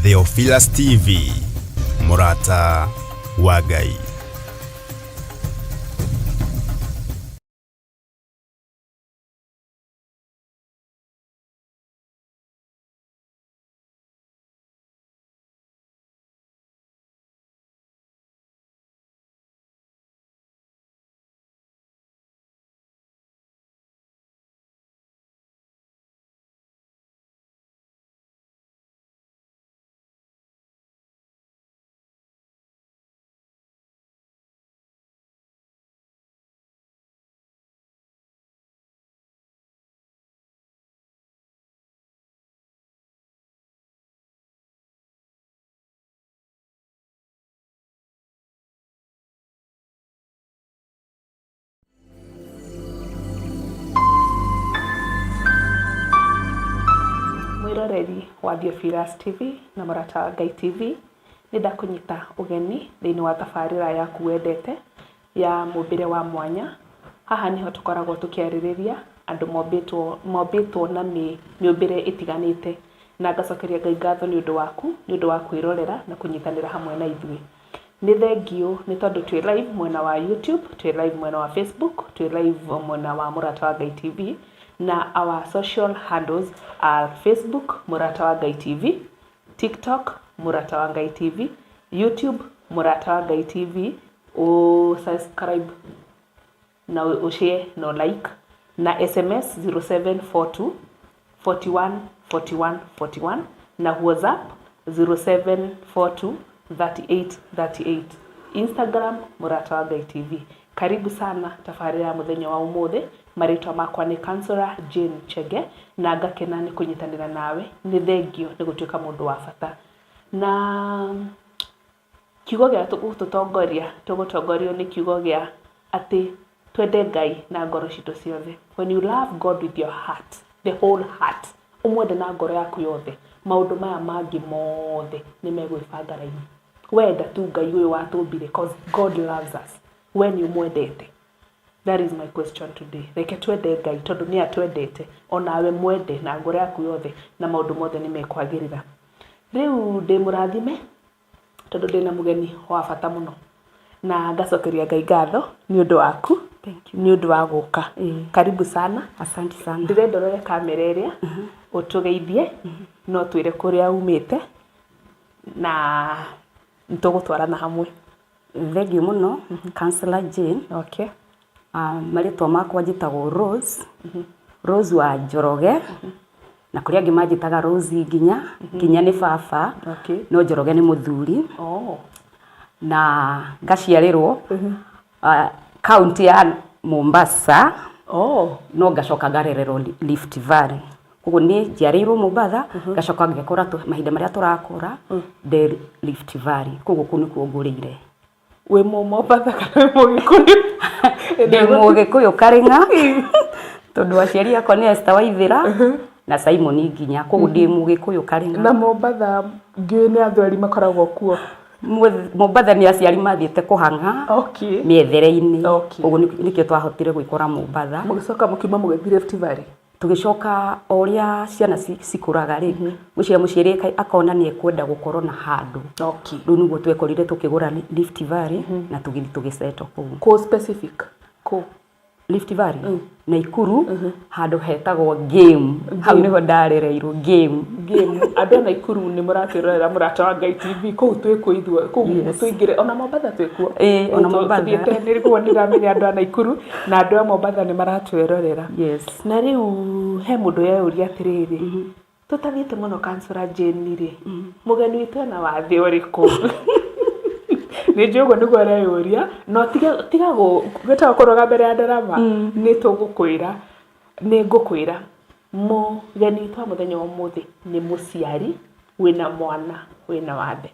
Theophilus TV, Murata wa Ngai. Mwiroreri wa Theophilus TV na Murata wa Ngai TV nida kunyita ugeni thini wa tabarira yaku wendete ya mumbire wa mwanya. Haha niho tukoragwo tukiaririria andu mombitwo na miumbire itiganite, na ngacokeria Ngai ngatho ni undu wa kwirorera na kunyitanira hamwe na ithui. Ni thengio ni tondu twi live mwena wa YouTube, twi live mwena wa Facebook, twi live mwena wa Murata wa Ngai TV. Na our social handles are Facebook Murata wa Ngai TV, TikTok Murata wa Ngai TV, YouTube Murata wa Ngai TV. Subscribe na share no like, na SMS 0742 41 41 41 na WhatsApp 0742 38 38. Instagram Murata wa Ngai TV. Karibu sana tabarira ya muthenya wa umuthi. Maritwa makwa ni Councillor Jane Chege na ngakena ni kunyitanira nawe. Ni thengio ni gutuika mundu wa bata. Na kiugo gia tugutongorio ni kiugo gia ati twende Ngai na ngoro citu ciothe. When you love God with your heart, the whole heart, umwende na ngoro yaku yothe, maundu maya mangi mothe ni megwibanga raini. Wenda tu Ngai uyu watumbire, because God loves us. When you mwendete. That is my question today. Reke twende Ngai tondu ni atwendete, onawe mwende na ngoro yaku yothe na maundu mothe ni mekwagirira. Riu ndi murathime tondu ndina mugeni wa bata muno, na ngacokeria Ngai ngatho ni undu waku. Thank you. Ni undu wa guka. Karibu sana. Asante sana. Ndirenda rore kamera iria utugeithie no twire kuria umite na ntugutwarana hamwe. Thengio muno Councillor Jane. Okay. Maritwa makwa njitagwo Rose. Rose wa Njoroge. Na kuria angi manjitaga Rose nginya ni baba. Okay. No Njoroge ni muthuri. Oh. Na ngaciarirwo county ya Mombasa. Oh. No ngacoka ngarererwo Rift Valley. Koguo ni njiarirwo Mombasa, ngacoka ngekora mahinda maria turakura de Rift Valley. Koguo kunu kuo ngurire. We Mombasa kana Mugikuyu? Ndi Mugikuyu Karinga. Tondu aciari akwa ni Esther Waithira na Simon Nginya. Koguo ndi Mugikuyu Karinga. Na Mombasa ngiu ni athwari makoragwo kuo. Mombasa ni aciari mathiete kuhanga. Okay. Miethere-ini. Okay. Koguo nikio twahotire gwikora Mombasa. Mugicoka mukiuma mugathi Rift Valley. Tugicoka oria ciana cikuraga ri mucia muciari akona ni ekwenda gukorwo na handu. Okay. Riu niguo twekorire tukigura Rift Valley na tugithi tugiseto kuu. Ko specific ko Rift Valley na Ikuru handu hetagwo game. Hau niho ndarereirwo game. Andu na Ikuru ni murakirorera Murata wa Ngai TV ko twekwo ithua ko tuingire ona Mombasa twekwo. Ona Mombasa ni rikuo ndiramenya andu na Ikuru na andu a Mombasa ni maratwerorera. Yes. Na riu he mundu yauria atiriri tutathiite muno Councillor Jane ri mugeni witu na wathi uriku. Ni jogo niguo areyuria no tiga gweta kuroga mbere ya ndarama ni tugukwira ni ngukwira mugeni twa muthenya wa muthi ni muciari wina mwana wina wathe.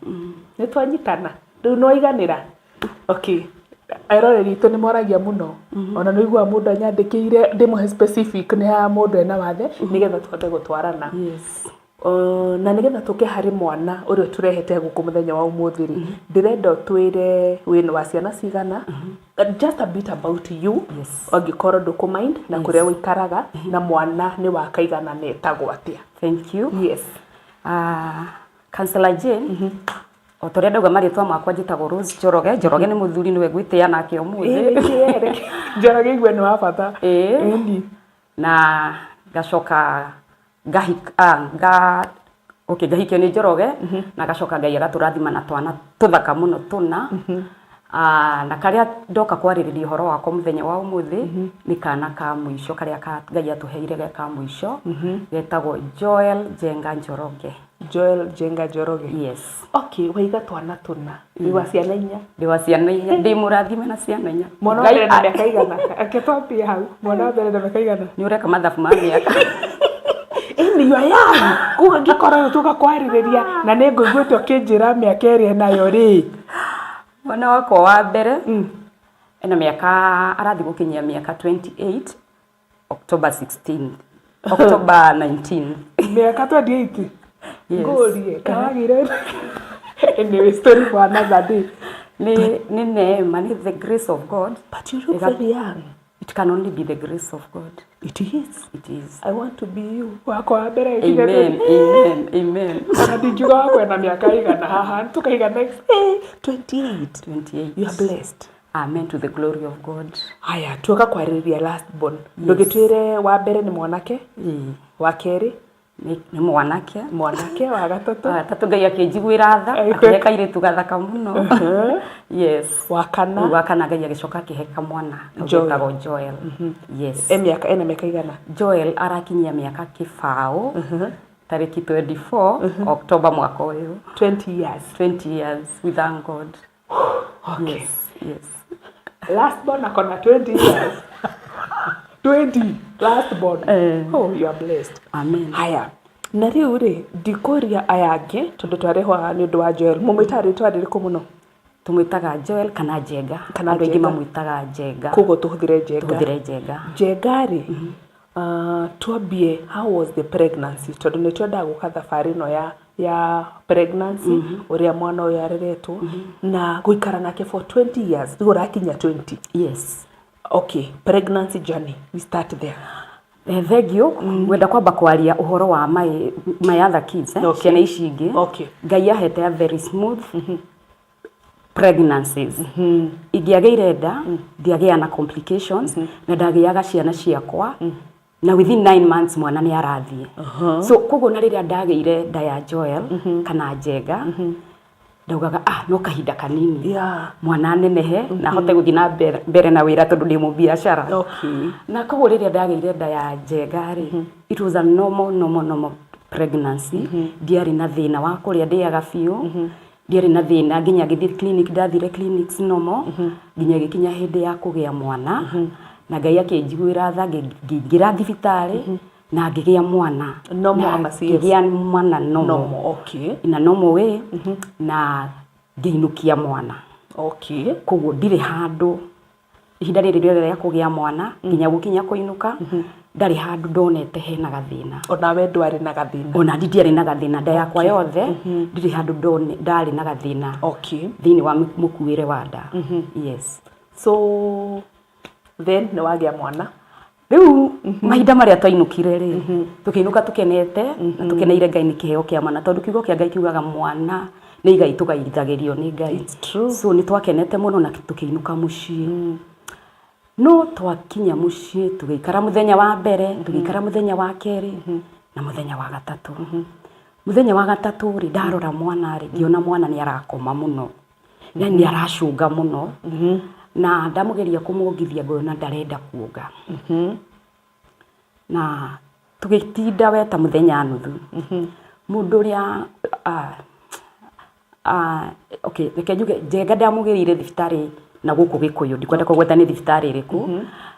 Ni twanyitana riu no iganira. Okay. Airoreri itu ni moragia muno ona no igua mundu anyandikire ndimuhe specific ni ha mundu ena wathe nigetha tuhote gutwarana. Yes. Na nigetha tuke hari mwana urio turehete guku muthenya wa umuthiri ndirenda twire wina wa ciana cigana, just a bit about you. Yes. Ongikorwo nduku mind na kuria wikaraga na mwana ni wa kaigana netagwo atia. Thank you. Yes. Councillor Jane o toria ndauga maritwa makwa njitagwo Rose Njoroge. Njoroge ni muthuri niwe gwitia nake umuthi. Njoroge igwe ni wa bata. Na gacoka ngahikio ni Njoroge na gacoka Ngai agaturathima na twana tuthaka muno tuna. Na karia ndoka kwaririria uhoro wakwa muthenya wa umuthi ni kana ka muico karia Ngai atuheire ka muico getagwo Joel Jenga Njoroge. Joel Jenga Njoroge. Yes. Okay, waiga twana tuna. Ni wa ciana inya. Ndi wa ciana inya. Ndi murathime na ciana inya. Mwana wa mbere na miaka igana. Aketwapia hau. Mwana wa mbere na miaka igana. Ni ureka mathabu ma miaka. Ni yo yangu. Kuga ngikora tuka kwaririria na ne ngũiguĩte ũkĩnjĩra miaka ĩrĩa nayo ri. Mwana wakwa wa mbere ena miaka arathi gukinyia miaka 28 October 16 October 19 miaka 28. Yes. Ngorie kawagire anyway story for another day. Ni neema, ni the grace of God. But you look very young. It can only be the grace of God. It is. It is. I want to be you. Wako wa mbere. Amen. Amen. Amen. Kana ndingiuga wako na miaka igana haha tukaiga next 28. 28. You are blessed. Amen, to the glory of God. Haya tuoka kwaririria last born. Ndugitwire wa mbere ni mwanake? Wa keri ni mwanake wa gatatu. Gatatu Ngai akinjiguira tha akiheka iritu gathaka muno. Yes. Wa kana Ngai agicoka akiheka mwana getagwo Joel. Yes. Ena miaka igana? Joel arakinyia miaka kibao tariki 24 October mwaka uyu. 20 years. 20 years. We thank God. Okay. Yes. Last born akona 20 years. 20 last born. Oh, you are blessed. Amen. Haya. Na riu ri ndikuria ayange tondu twarehwa ni undu wa Joel. Mumwitari twaririku muno. Tumwitaga Joel kana Jenga. Andu aingi mamwitaga Jenga. Kogo tuhuthire Jenga. Jenga ri. Twambie, how was the pregnancy? Tondu ni twenda guka thabari no ya pregnancy uria mwana uyu areretwo na guikara nake for 20 years. Riu rakinya 20. Yes. Okay, pregnancy journey. We start there. Thegio wenda kwamba kwaria uhoro wa my other kids ciana ici ingi. Okay. Ngai ahete a very smooth pregnancies. Ingiageire nda ndiagea na complications na ndagiaga ciana ciakwa na within 9 months mwana ni arathie. So koguo na riria ndageire nda ya Joel kana Jenga ndaugaga no kahinda kanini mwana nenehe na hote guthi na mbere na wira tondu ndi mu biashara. Okay. Na koguo riria ndageire nda ya Jenga ri it was a normal pregnancy. Ndiari na thina wa kuria ndiaga biu. Ndiari na thina nginya ngithii clinic, ndathire clinics normal nginya gikinya hindi ya kugia mwana na Ngai akinjiguira tha ngira thibitari na ngigia mwana ngigia mwana normal. Okay. Na normal way na ngiinukia mwana. Okay. Koguo ndire handu ihinda riri riothe ya kugia mwana nginya gukinya kuinuka ndari handu ndonete hena gathina. Ona we ndwari na gathina? Ona ndiari na gathina, nda yakwa yothe ndiri handu ndari na gathina. Okay. Thini wa mukuire wa nda. Yes. So then ni wagia mwana? Riu mahinda maria twainukire ri tukiinuka tukenete na tukeneire Ngai ni kiheo kia mwana tondu kiugo kia Ngai kiugaga mwana ni igai tugaithagirio ni Ngai. It's true. So ni twakenete muno na tukiinuka mucii. No twakinya mucii tugiikara muthenya wa mbere tugiikara muthenya wa keri na muthenya wa gatatu. Muthenya wa gatatu ri ndarora mwana ri ngiona mwana ni arakoma muno ni aracunga muno na ndamugeria kumugithia ngona ndarenda kuonga. Na tugitinda weta muthenya nuthu mundu ria okay reke njuge Jenga ndamugirire thibitari na guku Gikuyu ndikwenda kugweta ni thibitari iriku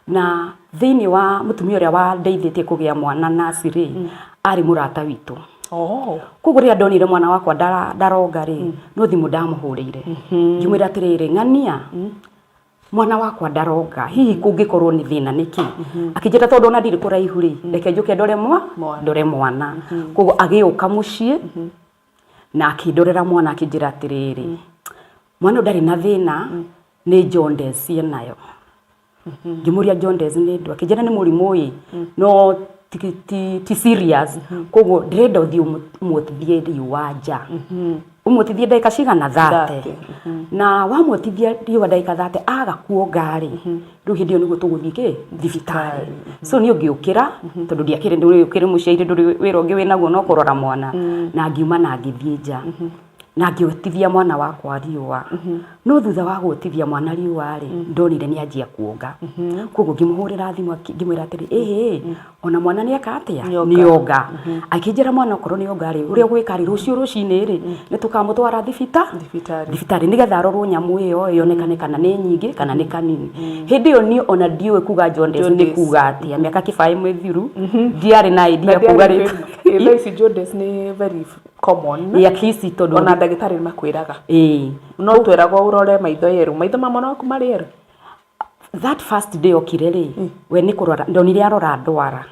na thini wa mutumia uria wa ndeithĩtie kugia mwana nasiri ari murata witu. Koguo ria ndonire mwana wakwa ndaronga ri no thimu ndamuhurire ngimwira atiriri ng'ania mwana wakwa ndaronga hihi kungikorwo ni thina niki akijeta tondu ona ndiri kuraihu ri reke njuke ndore mwana. Koguo agiuka mucii na akindorera mwana akinjira atiriri mwana ndari na thina ni jaundice nayo. Ngimuria jaundice ni ndu akijera ni murimu no ti serious koguo ndirenda uthii umwotithie riũa nja umwotithie ndagĩka cigana 30 na wamwotithia riũa ndagĩka 30 aga kuonga-rĩ rĩu hĩndĩ ĩyo nĩguo tũgũthiĩ thibitarĩ so nĩ ũngĩũkĩra tondũ ndiakĩrĩ ndũrĩũkĩrĩ mũciari ndũrĩ wĩra ũngĩ wĩnaguo no kũrora mwana na ngiuma na ngĩthiĩ nja na ngĩotithia mwana wakwa riũa no thutha wa gwotithia mwana riũa-rĩ ndonire nĩ anjia kuonga koguo ngĩmũhũrĩra thimũ ngĩmwĩra atĩrĩ ona mwana nĩ eka atĩa nĩ onga akĩnjĩra mwana okorwo nĩ onga-rĩ ũrĩa gwĩka-rĩ rũciũ rũcinĩ-rĩ nĩ tũkamũtwara thibitarĩ nĩgetha arorwo nyamũ ĩyo yonekane kana nĩ nyingĩ kana nĩ kanini hĩndĩ ĩyo niĩ ona ndiũĩ kuga jaundice nĩ kuga atĩa mĩaka kĩbaĩ mĩthiru ndiarĩ na idea kuga rĩtwa jaundice nĩ very common ya kisi tondũ ona ndagĩtarĩ makwĩraga no twĩragwo ũrore maitho yerũ maitho ma mwana waku marĩ yerũ that first day okire-rĩ we nĩ kũrora ndonire arora ndwara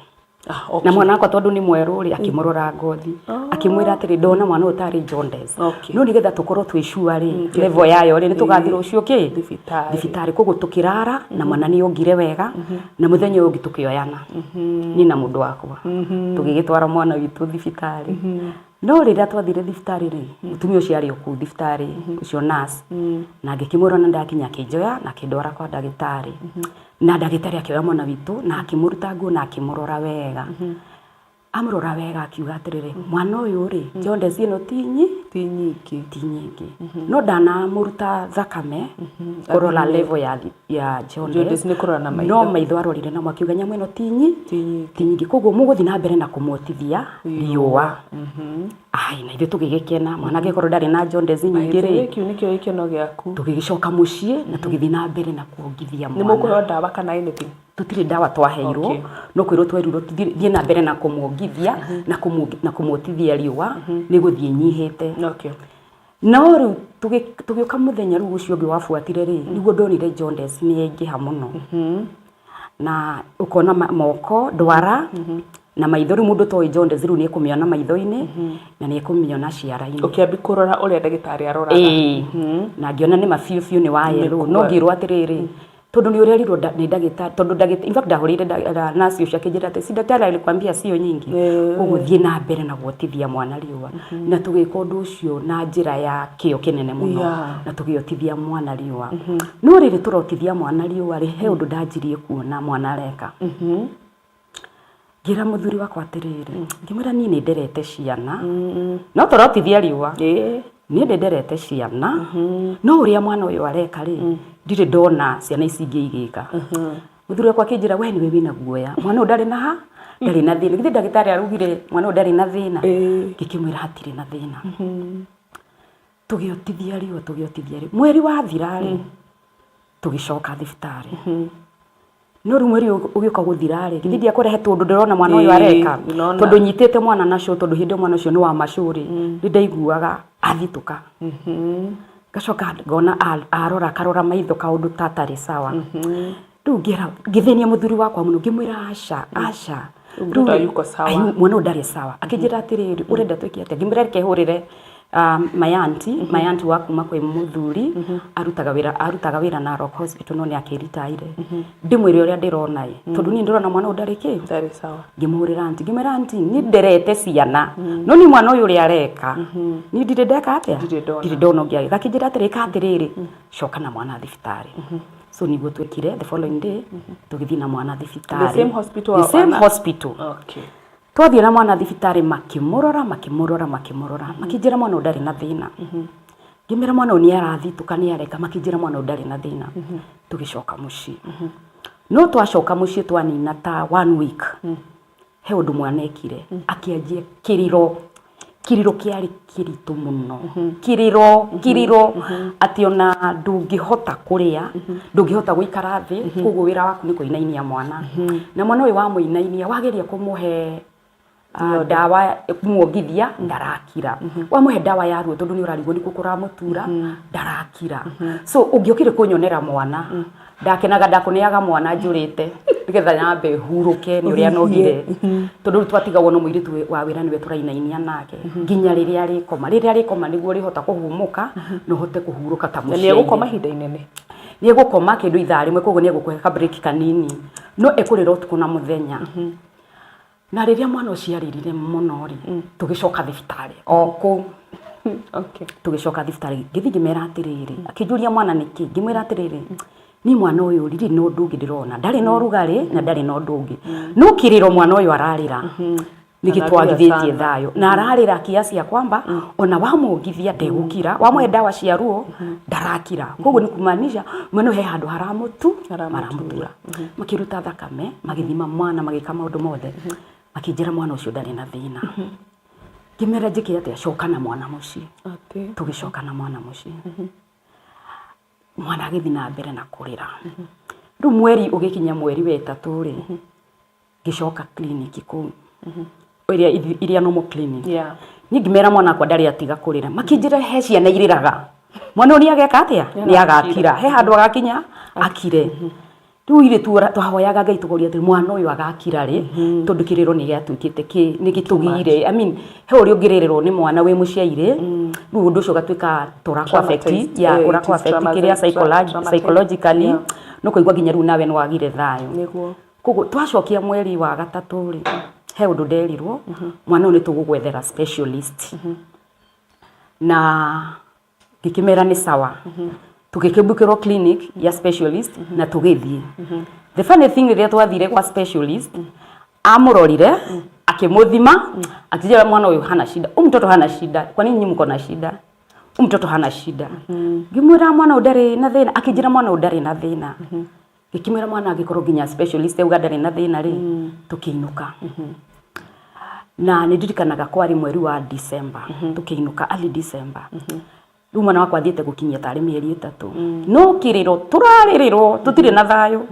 na mwana wakwa tondũ nĩ mwerũ-rĩ akĩmũrora ngothi akĩmwĩra atĩrĩ ndona mwana ũyũ tarĩ jaundice no nĩgetha tũkorwo twĩ sure-rĩ level yayo-rĩ nĩ tũgathiĩ rũciũ thibitarĩ koguo tũkĩrara na mwana nĩ ongire wega na mũthenya ũyũ ũngĩ tũkĩoyana niĩ na mũndũ wakwa tũgĩgĩtwara mwana witũ thibitarĩ no rĩrĩa twathire thibitarĩ-rĩ mũtumia ũcio arĩ o kũu thibitarĩ ũcio nurse na ngĩkĩmwĩra na ndakinya akĩnjoya na akĩndwara kwa ndagĩtarĩ na ndagĩtarĩ akĩoya mwana witũ na akĩmũruta nguo na akĩmũrora wega amũrora wega akiuga atĩrĩrĩ mwana ũyũ-rĩ jaundice ĩno ti nyingĩ no ndanamũruta thakame kũrora level ya jaundice no maitho arorire namo akiuga nyamũ ĩno ti nyingĩ koguo mũgũthiĩ na mbere na kũmwotithia riũa na ithuĩ tũgĩgĩkena mwana angĩkorwo ndarĩ na jaundice nyingĩ-rĩ kĩu nĩkĩo gĩkeno gĩaku tũgĩgĩcoka mũciĩ na tũgĩthiĩ na mbere na kuongithia mwana nĩ mũkũheo ndawa kana anything tutirĩ ndawa twaheirwo no kwĩrwo twerirwo thiĩ na mbere na kũmwongithia na kũmwotithia riũa nĩ gũthiĩ nyihĩte no rĩu tũgĩũka mũthenya rĩu ũcio ũngĩ wabuatire-rĩ nĩguo ndonire jaundice nĩ yaingĩha mũno na ũkona moko ndwara na maitho rĩu mũndũ toĩ jaundice rĩu nĩ ekũmĩona maitho-inĩ na nĩ ekũmĩona ciara-inĩ ũkĩambi kũrora ũrĩa ndagĩtarĩ aroraga na ngĩona nĩ mabiũ nĩ wa yellow no ngĩrwo atĩrĩrĩ tondũ nĩ ũrerirwo nĩ ndagĩtarĩ tondũ in fact ndahũrĩire nurse ũcio akĩnjĩra atĩ si daktari alikwambia sio nyingi ũgũthiĩ na mbere na gwotithia mwana riũa na tũgĩka ũndũ ũcio na njĩra ya kĩo kĩnene mũno na tũgĩotithia mwana riũa no rĩrĩ tũrotithia mwana riũa-rĩ he ũndũ ndanjirie kuona mwana areka ngira mũthuri wakwa atĩrĩrĩ ngĩmwĩra niĩ nĩ nderete ciana no tũrotithia riũa niĩ ndenderete ciana no ũrĩa mwana ũyũ areka-rĩ ndirĩ ndona ciana ici ingĩ igĩka mũthuri wakwa akĩnjĩra we nĩwe wĩna guoya mwana ũyũ ndarĩ na thĩna githĩ ndagĩtarĩ araugire mwana ũyũ ndarĩ na thĩna ngĩkĩmwĩra hatirĩ na thĩna tũgĩotithia riũa mweri wathira-rĩ tũgĩcoka thibitarĩ no rĩu mweri ũgĩũka gũthira-rĩ githĩ ndiakũrehetwo ũndũ ndĩrona mwana ũyũ areka tondũ nyitĩte mwana na show tondũ hĩndĩ mwana ũcio nĩ wa macũrĩ nĩ ndaiguaga athitũka gacoka ngona akarora maitho kaũndũ tatarĩ sawa rĩu ngĩthĩnia mũthuri wakwa mũno ngĩmwĩra aca mwana ũyũ ndarĩ sawa akĩnjĩra atĩrĩrĩ ũrenda twĩke atĩa ngĩmwĩra reke hũrĩre my auntie wa kuma kwĩ mũthuri arutaga wĩra na Rock Hospital no nĩ akĩritaire ndĩmwĩre ũrĩa ndĩrona tondũ niĩ ndĩrona mwana ũyũ ndarĩ sawa ngĩmũhũrĩra auntie ngĩmwĩra auntie niĩ nderete ciana no nĩ mwana ũyũ ũrĩa areka niĩ ndirĩ ndeka atĩa ndirĩ ndona ũngĩ agĩka akĩnjĩra atĩrĩrĩ coka na mwana thibitarĩ so nĩguo twĩkire the following day tũgĩthiĩ na mwana thibitarĩ the same hospital twathiĩ na mwana thibitarĩ makĩmũrora makĩnjĩra mwana ũyũ ndarĩ na thĩna ngĩmera mwana ũyũ nĩ arathitũka nĩ areka makĩnjĩra mwana ũyũ ndarĩ na thĩna tũgĩcoka mũciĩ no twacoka mũciĩ twanina ta 1 week he ũndũ mwana ekire akĩanjia kĩrĩro kĩarĩ kĩritũ mũno kĩrĩro atĩ ona ndũngĩhota kũrĩa ndũngĩhota gũikara thĩ koguo wĩra waku nĩ kũinainia mwana na mwana ũyũ wa mũinainia wageria kũmũhe ndawa kumwongithia ndarakira wamũhe ndawa ya ruo tondũ nĩ ũrarigwo nĩ kũramũtura ndarakira so ũngĩokire kũnyonera mwana ndakenaga ndakũneaga mwana njũrĩte nĩgetha nyambe hurũke nĩ ũrĩa nogire tondũ twatigagwo no mũirĩtu wa wĩra nĩwe tũrainainia nake nginya rĩrĩa arĩkoma nĩguo rĩhota kũhumũka na ũhote kũhurũka ta mũciĩ nĩ egũkoma ihinda inene nĩ egũkoma kĩndũ ithaa rĩmwe koguo nĩ egũkũhe ka break kanini no ekũrĩra ũtukũ na mũthenya na riria mwana uciaririre muno ri tugicoka thibitari oku okay tugicoka thibitari ngithi ngimera atiriri akijuria mwana niki ngimwira atiriri ni mwana uyu riri no ndungi ndirona ndari no rugari na ndari no ndungi no kiriro mwana uyu ararira nigitwagithitie thayo na ararira kiasi ya kwamba ona wamugithia ndegukira wamwe dawa cia ruo ndarakira koguo ni kumaanisha mwana he handu haramutura makiruta thakame magithima mwana magika maundu mothe makinjira mwana ucio ndari na thina ngimera njike atia coka na mwana muci tugicoka na mwana muci mwana agithi na mbere na kurira ru mweri ugikinya mweri wetatu ri gicoka clinic ku iria no mo clinic ngimera mwana kwa ndari atiga kurira makinjira he ciana iriraga mwana uri ageka atia ni agakira he handu agakinya akire tu ire twahoyaga Ngai tugoria ati mwana uyu agakira ri tondu kiriro ni giatwikite ni gitugire I mean he uri ungirirwo ni mwana wi muciaire ru undu ucio gatwika turakwa affect ya urakwa affect kiria psychologically no kuigwa ginya ru nawe no wagire thayo niguo koguo twacokia mweri wa gatatu ri he undu nderirwo mwana uyu ni tugugwethera specialist na gikimera ni sawa tukikibukirwo clinic ya specialist na tugithie the funny thing is twathire kwa specialist amurorire akimuthima akijira mwana uyu hana shida mtoto hana shida kwa nini mko na shida mtoto hana shida ngimwira mwana udari na thina akijira mwana udari na thina gikimwira mwana agikorwo ginya specialist ugandari na thina ri tukiinuka na nidirikanaga kwari mweri wa December tukiinuka early December ru mwana wakwa thiete gukinyia tari mieri 3 no kiriro turaririro tutire na thayo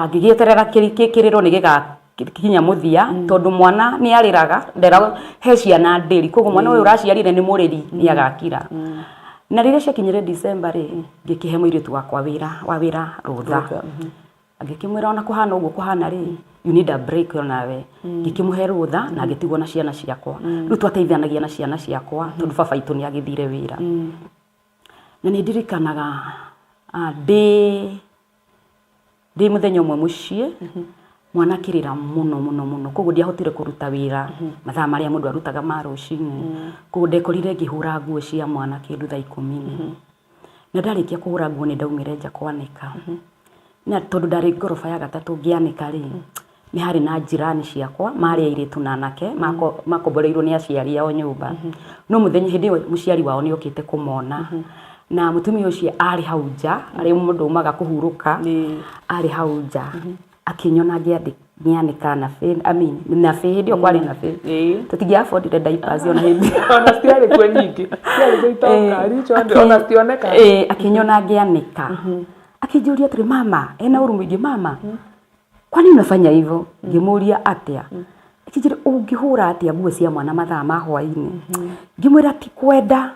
ngigieterera kiriro ni gigakinya muthia tondu mwana ni ariraga ndera he ciana nderi koguo mwana uyu uraciarire ni mureri ni agakira na riria ciakinyire December ri ngikihe muiritu wakwa wira rutha agikimwira ona kuhana uguo kuhana ri you need a break onawe ngikimuhe rutha na ngitigwo na ciana ciakwa ru twateithanagia na ciana ciakwa tondu baba itu ni agithire wira na ni ndirikanaga ndi muthenya umwe mucie mwana kirira muno koguo ndiahotire kuruta wira mathaa maria mundu arutaga marucini koguo ndekorire ngihura nguo cia mwana kindu thaa 10 na ndarikia kuhura nguo ni ndaumire nja kwanika na tondu ndari ngorofa ya gatatu ngianika ri ni hari na jirani ciakwa mari airitu na anake makomboreirwo ni aciari ao nyumba no muthenya hindi muciari wao ni okite kumona na mutumia ucio ari hauja ari mundu umaga kuhuruka ari hauja akinyona ngianika na fe I mean na fe hindi okwari na fe tutigia afford the diapers ona hindi ona stiari kwa nyingi stiari goitoka richo ona stioneka akinyona ngianika akijuria tri mama ena urumwingi mama kwani unafanya hivyo ngimuria atia akijira ungihura atia nguo cia mwana mathaa ma hwaini ngimwira ti kwenda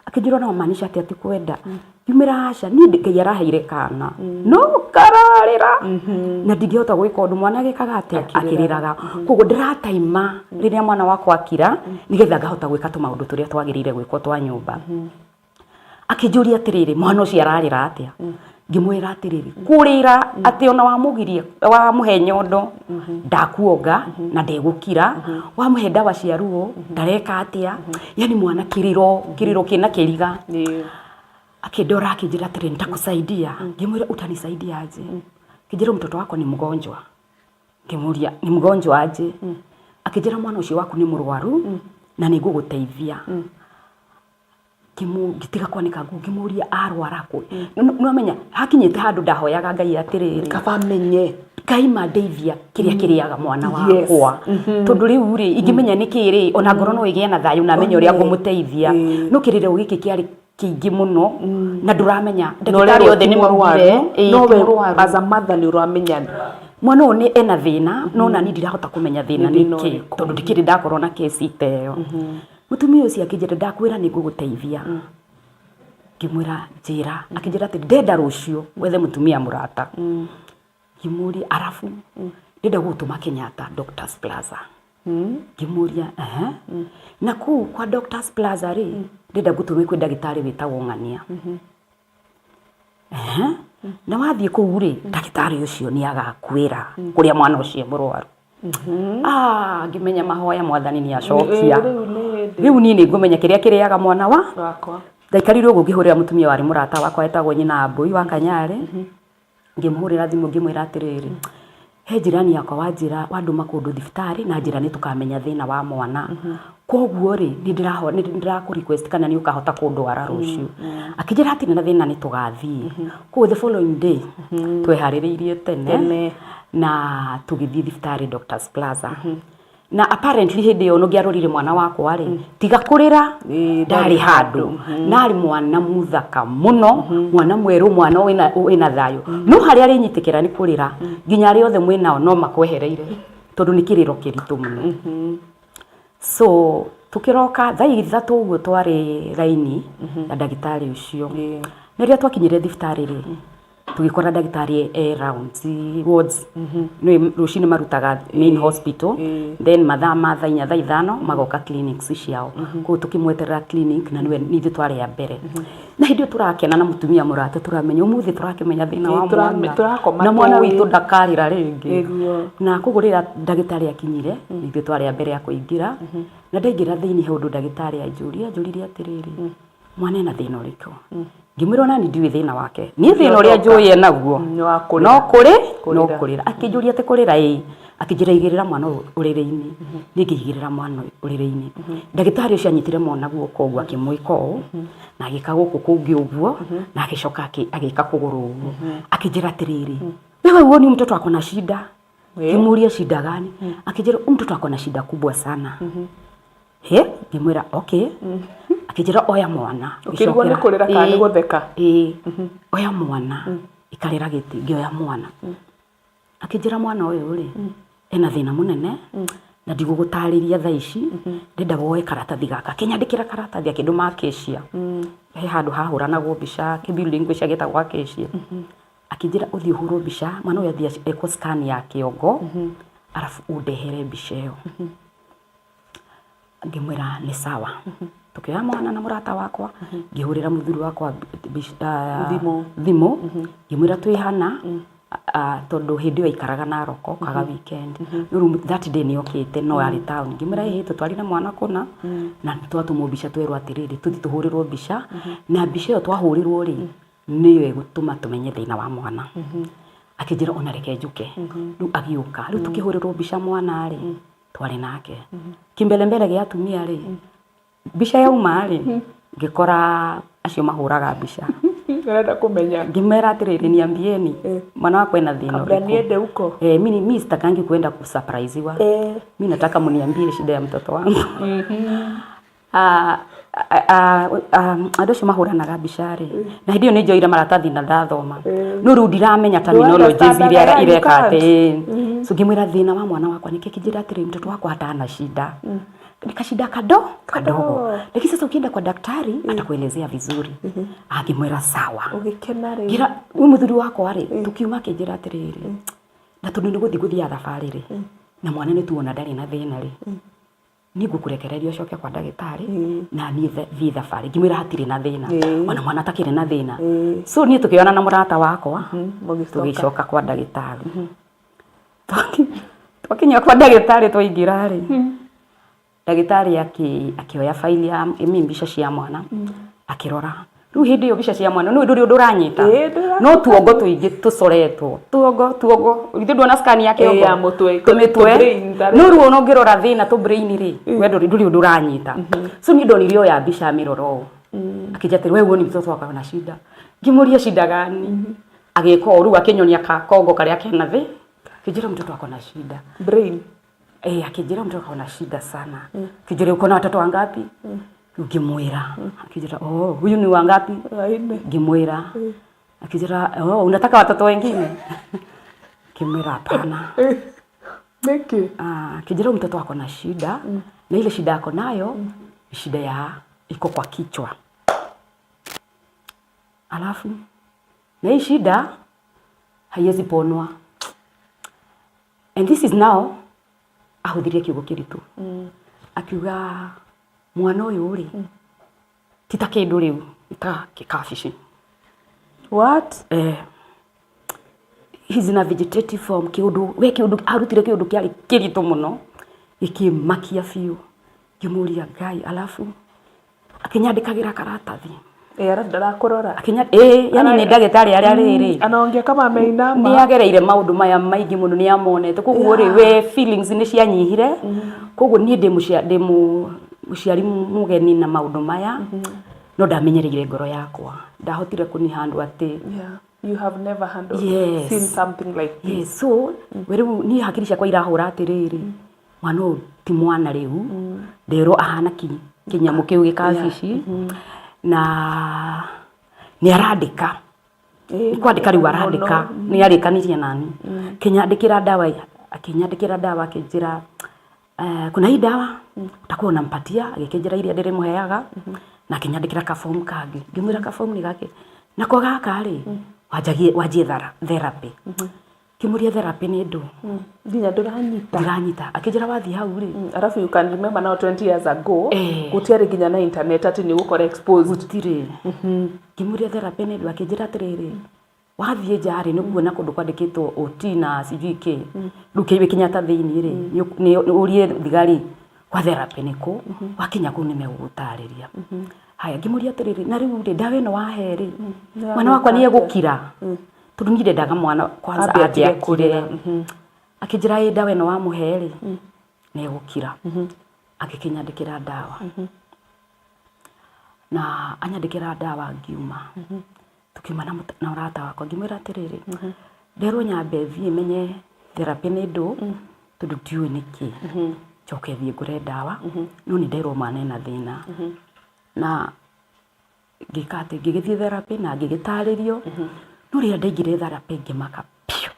akijira no maanisha atia ti kwenda ngimwira aca ni ndikai araheire kana no kararira na ndingihota gwika undu mwana gikaga atia akiriraga koguo ndirataima riria mwana wakwa akira nigetha ngahota gwika tumaundu turia twagirire gwikwo twa nyumba akijuria atiriri mwana ucio ararira atia ngimwira atiriri kurira ati ona wamugirie wamuhe nyondo ndakuonga na ndegukira wamuhe dawa cia ruo ndareka atia yani mwana kiriro kina kiriga akidora akijira atiri nitakusaidia ngimwira utanisaidia aje kijira mtoto wako ni mgonjwa ngimuria ni mgonjwa aje akijira mwana ucio waku ni murwaru na niguguteithia gitiga kwanika ngimuria arwara ku no hakinyite handu ndahoyaga Ngai atiriri kabamenye Ngai mandeithia kiriaga mwana wakwa tondu riu ri ingimenya nikiri ona ngoro no igie na thayu na menye uria ngumuteithia no kirire ugiki kiari kingi muno na nduramenya ndagitari othe ni murware no we as a mother ni uramenya mwana oni ena thina no na ndirahota kumenya thina niki tondu ndikiri ndakorwo na case iteyo mutumia ucio akijira ndakwira ni nguguteithia ngimwira njira akijira ati ndenda rucio wethe mutumia murata ngimuri arafu ndenda gutuma Kenyatta Doctors Plaza ngimuria na ku kwa Doctors Plaza ri ndenda gutuma kwi ndagitari witagwo Ng'ania na wathiĩ kũu rĩ ndagĩtarĩ ũcio nĩ agakwĩra kũrĩa mwana ũcio mũrwaru. Ngĩmenya mahoya Mwathani nĩ acokia. Rĩu niĩ nĩ ngũmenya kĩrĩa kĩrĩaga mwana wakwa. Ndaikarire ũguo ngĩhũrĩra mũtumia warĩ mũrata wakwa etagwo nyina Mbũi wa Kanyarĩ. Ngĩmũhũrĩra thimũ ngĩmwĩra atĩrĩrĩ, he njirani yakwa wa ndũma kũndũ thibitarĩ na njĩra nĩ tũkamenya thĩna wa mwana. Koguo rĩ nĩ ndĩrakũ request kana nĩ ũkahota kũndwara rũciũ. Akĩnjĩra atĩ na thĩna nĩ tũgathiĩ. Koguo the following day tweharĩrĩirie tene na tũgĩthiĩ thibitarĩ Doctors Plaza. Na apparently hĩndĩ ĩyo ngĩarorire mwana wakwa rĩ tiga kũrĩra ndarĩ handũ, narĩ mwana mũthaka mũno, mwana mwerũ, mwana wĩna thayũ. No harĩa arĩ nyitĩkĩra nĩ kũrĩra nginya arĩ othe mwĩnao no makwehereire tondũ nĩ kĩrĩro kĩritũ mũno. So tukĩroka thaa ithatũ ũguo twarĩ raini na ndagĩtarĩ ũcio. Na rĩrĩa twakinyire thibitarĩ rĩ tugĩkora ndagĩtarĩ rounds wards nĩ rũcinĩ marutaga main hospital, then mathaa ma thaa 4 thaa 5 magoka clinics ciao. Koguo tukĩmweterera clinic na nĩ ithuĩ twarĩ ya mbere. Na hĩndĩ ĩyo tũrakena na mũtumia mũrata tũramenya ũmũthĩ tũrakĩmenya thĩna wa mwana na mwana witũ ndakarĩra rĩngĩ. Na koguo rĩrĩa ndagĩtarĩ akinyire ithuĩ twarĩ ya mbere ya kũingĩra, na ndaingĩra thĩinĩ he ũndũ ndagĩtarĩ anjũririe atĩrĩrĩ, mwana ena thĩna ũrĩkũ? Ngĩmwĩra nani ndiũĩ thĩna wake, niĩ thĩna ũrĩa njũĩ enaguo no kũrĩra. Akĩnjũria atĩ kũrĩra akĩnjĩra igĩrĩra mwana ũrĩrĩ-inĩ. Niĩ ngĩigĩrĩra mwana ũrĩrĩ-inĩ. Ndagĩtarĩ ũcio anyitire mwana guoko ũguo akĩmwĩka ũũ na agĩka gũkũ kũngĩ ũguo na agĩcoka agĩka kũgũrũ ũguo. Akĩnjĩra atĩrĩrĩ, wewe huoni mtoto ako na shida? Ngĩmũria shida gani? Akĩnjĩra mtoto ako na shida kubwa sana. Ngĩmwĩra okay. Akĩnjĩra oya mwana. Ukĩrigwo nĩ kũrĩra kana nĩ gũtheka? Oya mwana. Ikarĩra gĩtĩ ngĩoya mwana. Akĩnjĩra mwana ũyũ rĩ ena thĩna mũnene na ndigũgũtarĩria thaa ici, ndenda woe karatathi gaka. Akĩnyandĩkĩra karatathi akĩndũma Acacia. He handũ hahũranagwo mbica kĩ-building gwĩcia gĩtagwo Acacia. Akĩnjĩra ũthiĩ ũhũrwo mbica, mwana ũyũ athiĩ ekwo scan ya kĩongo arabu ũndehere mbica ĩyo. Ngĩmwĩra nĩ sawa. Tukĩoya mwana na mũrata wakwa ngĩhũrĩra mũthuri wakwa thimũ ngĩmwĩra twĩhana tondũ hĩndĩ ĩyo aikaraga Naroko kaga weekend. No that day nĩ okĩte no arĩ town. Ngĩmwĩra tũtwarire mwana kũna na twatũmwo mbica twerwo atĩrĩrĩ tũthiĩ tũhũrĩrwo mbica, na mbica ĩyo twahũrĩrwo rĩ nĩyo ĩgũtũma tũmenye thĩna wa mwana. Akĩnjĩra ona reke njũke. Rĩu agĩũka, rĩu tukĩhũrĩrwo mbica mwana rĩ twarĩ nake kĩmbelembele gĩa atumia rĩ mbica yauma rĩ ngĩkora acio mahũraga mbica. Nĩrenda kũmenya. Ngĩmera atĩrĩrĩ niambieni mwana wako ena thĩna ũrĩkũ? Niende huko. Mimi sitakangi kwenda kusurpriseiwa. Mimi nataka mniambie shida ya mtoto wangu. Andũ acio mahũranaga mbica rĩ na hĩndĩ ĩyo nĩ njoire maratathi na ndathoma, no rĩu ndiramenya terminologies iria ireka atĩ. So ngĩmwĩra thĩna wa mwana wakwa nĩkĩ? Akĩnjĩra atĩrĩ mtoto wako hatana shida, ni kashida kadogo, lakini sasa ukienda kwa daktari atakuelezea vizuri. Ngĩmwĩra sawa. Ũgĩkena rĩ ngira mũthuri wakwa rĩ tukiuma akĩnjĩra atĩrĩrĩ na tondũ nĩ gũthiĩ thabarĩ rĩ na mwana nĩ tuona ndarĩ na thĩna rĩ nĩ ngũkũrekereria ũcoke kwa ndagĩtarĩ na niĩ thiĩ thabarĩ. Ngĩmwĩra hatirĩ na thĩna ona mwana atakĩrĩ na thĩna. So niĩ tukĩona na mũrata wakwa tũgĩcoka kwa ndagĩtarĩ. Twakinya kwa ndagĩtarĩ twaingĩra rĩ ndagĩtarĩ akĩoya faili ya mbica cia mwana akĩrora. Rĩu hĩndĩ ĩyo mbica cia mwana no ndũrĩ ũndũ ũranyita no tuongo tũingĩ tũcoretwo tuongo ithuĩ ndona scan ya kĩongo tũmĩtwe no rĩu ona ũngĩrora thĩna tũ brain rĩ we ndũrĩ ũndũ ũranyita. So niĩ ndonire oya mbica mĩroro ũũ akĩnjĩra atĩrĩ wewe huoni mtoto wako na shida? Ngĩmũria shida gani? Agĩka ũũ rĩu akĩnyonia kakongo karĩa kena thĩ. Akĩnjĩra mtoto wako na shida brain. Akĩnjĩra mtoto wako na shida sana. Akĩnjĩra uko na watoto wangapi? Ngĩmwĩra. Akĩnjĩra huyu ni wangapi? Ngĩmwĩra. Akĩnjĩra unataka watoto wengine? Ngĩmwĩra hapana. Niki? Akĩnjĩra mtoto wako na shida na ile shida yako nayo ni shida ya iko kwa kichwa. Alafu na hii shida haiwezi ponwa. And this is now ahuthirie kiugo kiritu. Akiuga mwana ũyũ rĩ ti ta kĩndũ rĩu ta kĩkabici. What? he's in a vegetative form kiundu arutire kiundu kiari kirito muno ikimakia biũ ngimuria Ngai alafu akinyandikagira karatathi Ara ndarakurora. Yani ni ndagĩtarĩ arĩa rĩrĩ. Anaongea kama ameinama. Nĩ agereire maũndũ maya maingĩ mũno nĩ amonete. Koguo rĩ we feelings nĩ cianyihire. Koguo niĩ ndĩ mũciari mũgeni na maũndũ maya. No ndamenyereire ngoro yakwa. Ndahotire kũnihandwo atĩ. Yeah. You have never seen something like this. Yes. So, weru niĩ hakiri ciakwa irahũra atĩrĩrĩ. Mwana ũyũ ti mwana rĩu. Nderwo ahana kinyamũ kĩu gĩkabici. Na ni arandika kwandika riu arandika ni arikanirie nani kinyandikira dawa akinjira kuna hii dawa utakuwa unampatia agikinjira iria ndire muheaga na kinyandikira ka form kage ngimwira ka form ni gake nako gaka ri wajie therapy kimuria therapy ni ndu nginya nduranyita akinjira wathi hau ri arafu you can remember now 20 years ago gutiari nginya na internet ati ni gukora exposed gutire kimuria therapy ni ndu akinjira atiriri wathie jari ni kuona kundu kwandikitwo OT na CVK nduke ibikinya ta thiini ri ni urie thigari kwa therapy niko wakinya ku ni megutariria haya kimuria atiriri na riu ri ndawe no waheri mwana wakwa ni egukira turungire daga mwana kwanza aje akire akijira ida we no wa muheri ne gukira akikinyandikira dawa na anyandikira dawa ngiuma tukimana na urata wako ngimwira atiriri ndero nyambe thie menye therapy ni ndu tundu tiwe niki choke thie ngure dawa no ni ndero mane na thina na gikate gigithie therapy na gigitaririo Nuri ndaigire therapy ngimaka pio.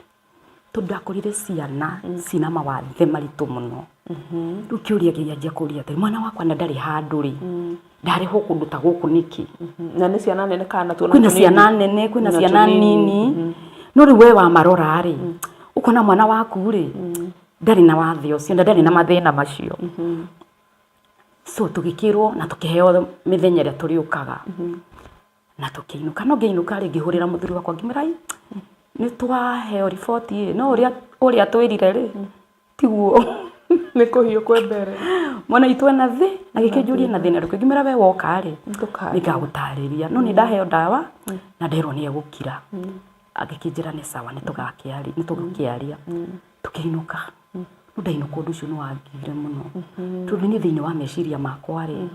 Tondu akorire ciana cina mawathe maritu muno. Riu kiuria giaje kuria ati mwana wakwa na ndari handu ri. Ndari ho kundu ta guku niki. Na ni ciana nene kana tuona. Kwina ciana nene, kwina ciana nini. Nuri we wa marora ri. Ukona mwana waku ri. Ndari na wathe ucio, ndari na mathina macio. So tugikirwo na tukiheo mithenya ria turiukaga. Na tukiinuka no ngeinuka ri ngihurira muthuri wakwa ngimirai ni twaheo report no uria twirire ri tiguo ni kuhio kwe mbere mwana itwe na thi na gikijuria na thina ruko ngimira we woka ri nikagutariria no ni ndaheo dawa na nderwo ni egukira agikinjira ni sawa ni tugakiaria tukiinuka ndainuka undu ucio ni wangire muno tondu ni thiini wa meciria makwa ri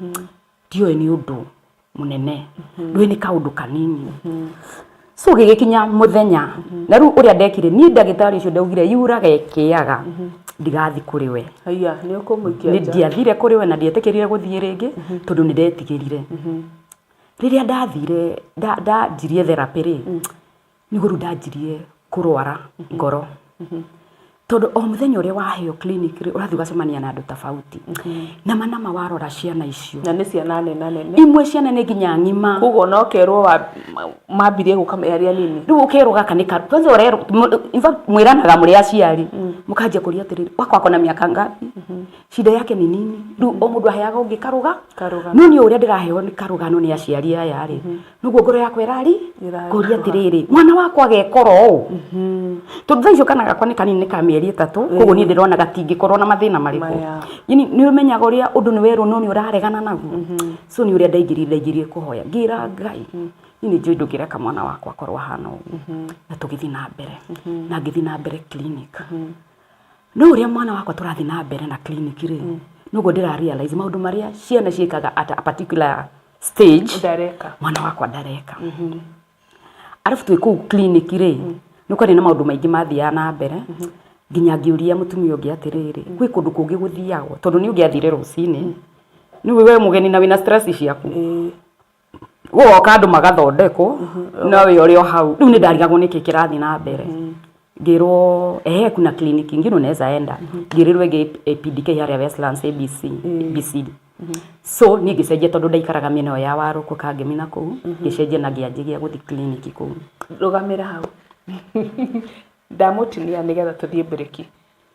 dio ni undu munene ndwe ni kaundu kanini so gigikinya muthenya na ru uria ndekire ni ndagitari ucio ndaugire yuraga ekiaga ndigathi kuri we haya ni ukumuikia nja ndiathire kuri we na ndietekirire guthie ringi tondu ni ndetigirire riria ndathire njirie therapy ri ni guru ndanjirie kurwara ngoro tondu o muthenya uria waheo clinic ri urathi gacemania na andu tofauti na manama warora ciana icio na ni ciana nene imwe ciana ne nginya ngima kugo no kerwo mabirie gukamearia nini riu ukerwo gaka ni kwanza urero in fact mwiranaga muri aciari mukanjia kuria atiriri wakwa kona miaka ngapi shida yake ni nini riu o mundu aheaga ungi karuga no ni uria ndiraheo ni karuga no ni aciari aya ri nuguo ngoro yakwa irari kuria atiriri mwana wakwa gekoro tondu thaicio kana gakwa ni kanini ka mieri 3 koguo ni ndirona gatingikorwo na mathina mariko yani ni umenyaga uria undu ni werwo no ni uraregana naguo so ni uria ndaingirie kuhoya ngira Ngai ni njui ndungireka mwana wakwa korwo hana uguo na tugithi na mbere na ngithi na mbere clinic no uria mwana wakwa turathi na mbere na clinic ri nugo ndira realize maundu maria ciana ciekaga at a particular stage ndareka mwana wakwa ndareka arafu twi ku clinic ri nuko ni na maundu maingi mathia na mbere nginya ngiuria mutumia ungi atiriri kwi kundu kungi guthiagwo tondu ni ungiathire rucini ni we mugeni na wina stress ciaku woka andu magathondeko na we uri o hau riu ni ndarigagwo niki kirathi na mbere ngirwo kuna clinic ingine unaweza enda ngirirwe PDK haria Westlands ABC so ni gicenjia tondu ndaikaraga mieno ya waru ku kangimina ku gicenjia na ngianjigia guthi clinic ku rugamira hau ndamutinia nigetha tuthie breki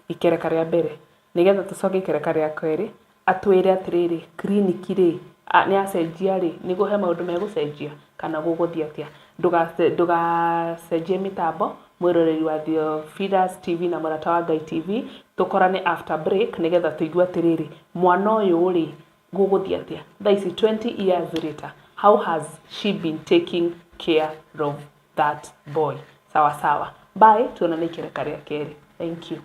ikereka ria mbere nigetha tucoke ikereka ria kweri atwire atiriri clinic ri ni acenjia ri niguo he maundu megucenjia kana guguthia atia ndugacenjie mitambo mwiroreri wa Theophilas TV na Murata wa Ngai TV tukorane after break nigetha tuigwe atiriri mwana uyu ri guguthia atia thaa ici 20 years later, how has she been taking care of that boy? Sawa sawa, bye, tuonane kireka ria keri. Thank you.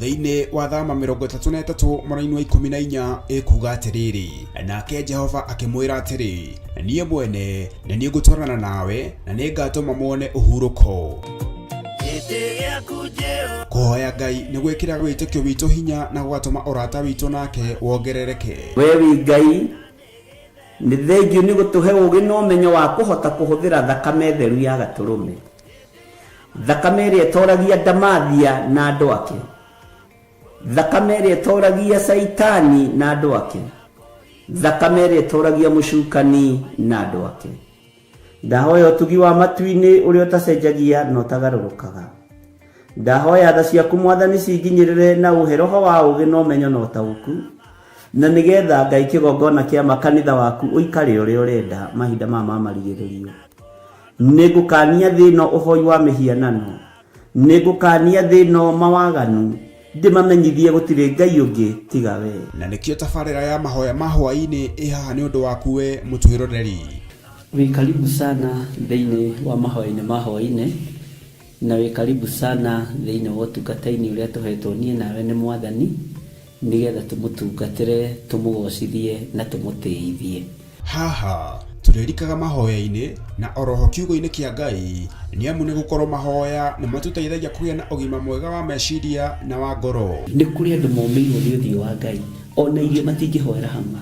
Thĩinĩ wa thama 33 mwaka-inĩ wa 14 ĩkuga atĩrĩrĩ, nake Jehova akĩmwĩra atĩrĩ, niĩ mwene nĩ niĩ ngũtwarana nawe na nĩ ngatũma muone ũhurũko. Kũhoya Ngai nĩ gwĩkĩra wĩtĩkio witũ hinya na gũgatũma ũrata witũ nake wongerereke. We wi Ngai nĩ thengiũ nĩ gũtũhe ũũgĩ na ũmenyo wa kũhota kũhũthĩra thakame theru ya Gatũrũme, thakame ĩrĩa ĩtoragia ndamathia na andũ ake, thakame ĩrĩa ĩtoragia Saitani na andũ ake, thakame ĩrĩa ĩtoragia mũcukani na andũ ake. Ndahoya ũtugi wa matu-inĩ ũrĩa ũtacenjagia na ũtagarũrũkaga. Ndahoya tha ciaku Mwathani cinginyĩrĩre na ũhe roho wa ũũgĩ na ũmenyo na ũtaũku, na nĩgetha Ngai kĩgongona kĩa makanitha waku ũikare ũrĩa ũrenda mahinda mama marigĩrĩrio. Nĩngũkania thĩno ũhoi wa mĩhianano, nĩngũkania thĩno mawaganu, ndĩmamenyithie gũtirĩ Ngai ũngĩ tiga we. Na nĩkĩo tabarĩra ya mahoya ma hwaĩ-inĩ ĩhaha nĩ ũndũ waku we mũtwĩroreri. Wĩ karibu sana thĩinĩ wa mahoya-inĩ ma hwaĩ-inĩ, na wĩ karibu sana thĩinĩ wa ũtungata-inĩ ũrĩa tũhetwo niĩ nawe nĩ Mwathani, nĩgetha tũmũtungatĩre, tũmũgocithie na tũmũtĩithie. Haha tũrĩrikaga mahoya-inĩ na oroho kiugo-inĩ kĩa Ngai, nĩ amu nĩ gũkorwo mahoya nĩ matũteithagia kũgĩa na ũgima mwega wa meciria na wa ngoro. Nĩ kũrĩ andũ momĩirwo nĩ ũthiũ wa Ngai, ona irio matingĩhoera hamwe,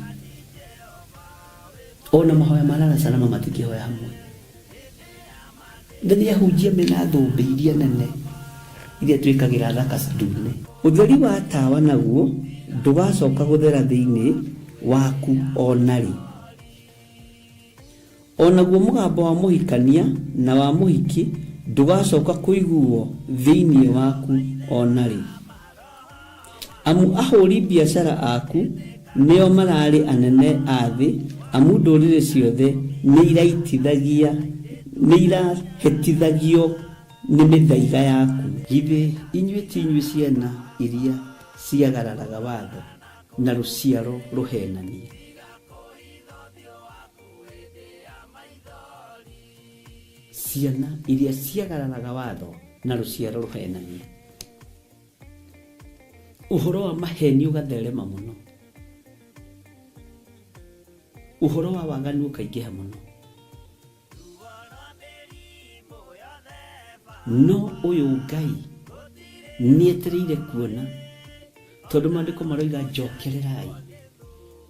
ona mahoya marara salama matingĩhoya hamwe. Nĩ ahunjia mena thũmbĩ iria nene iria twĩkagĩra thaka ndune. Ũtheri wa tawa naguo ndũgacoka gũthera thĩinĩ waku onarĩ. Onaguo mũgambo wa mũhikania na wa mũhiki ndũgacoka kũiguo thĩinĩ waku onarĩ. Amu ahũri biacara aku nĩo mararĩ anene a thĩ, amu ndũrĩrĩ ciothe nĩ irahĩtithagio nĩ mĩthaiga yaku. Githĩ inyuĩ ti inyuĩ ciana iria ciagararaga watho na rũciaro rũhenanie? Ciana iria ciagararaga watho na rũciaro rũhenanie. Ũhoro wa maheni ũgatherema mũno, ũhoro wa waganu ũkaingĩha mũno. No ũyũ Ngai nĩetereire kuona, tondũ maandĩko maroiga njokererai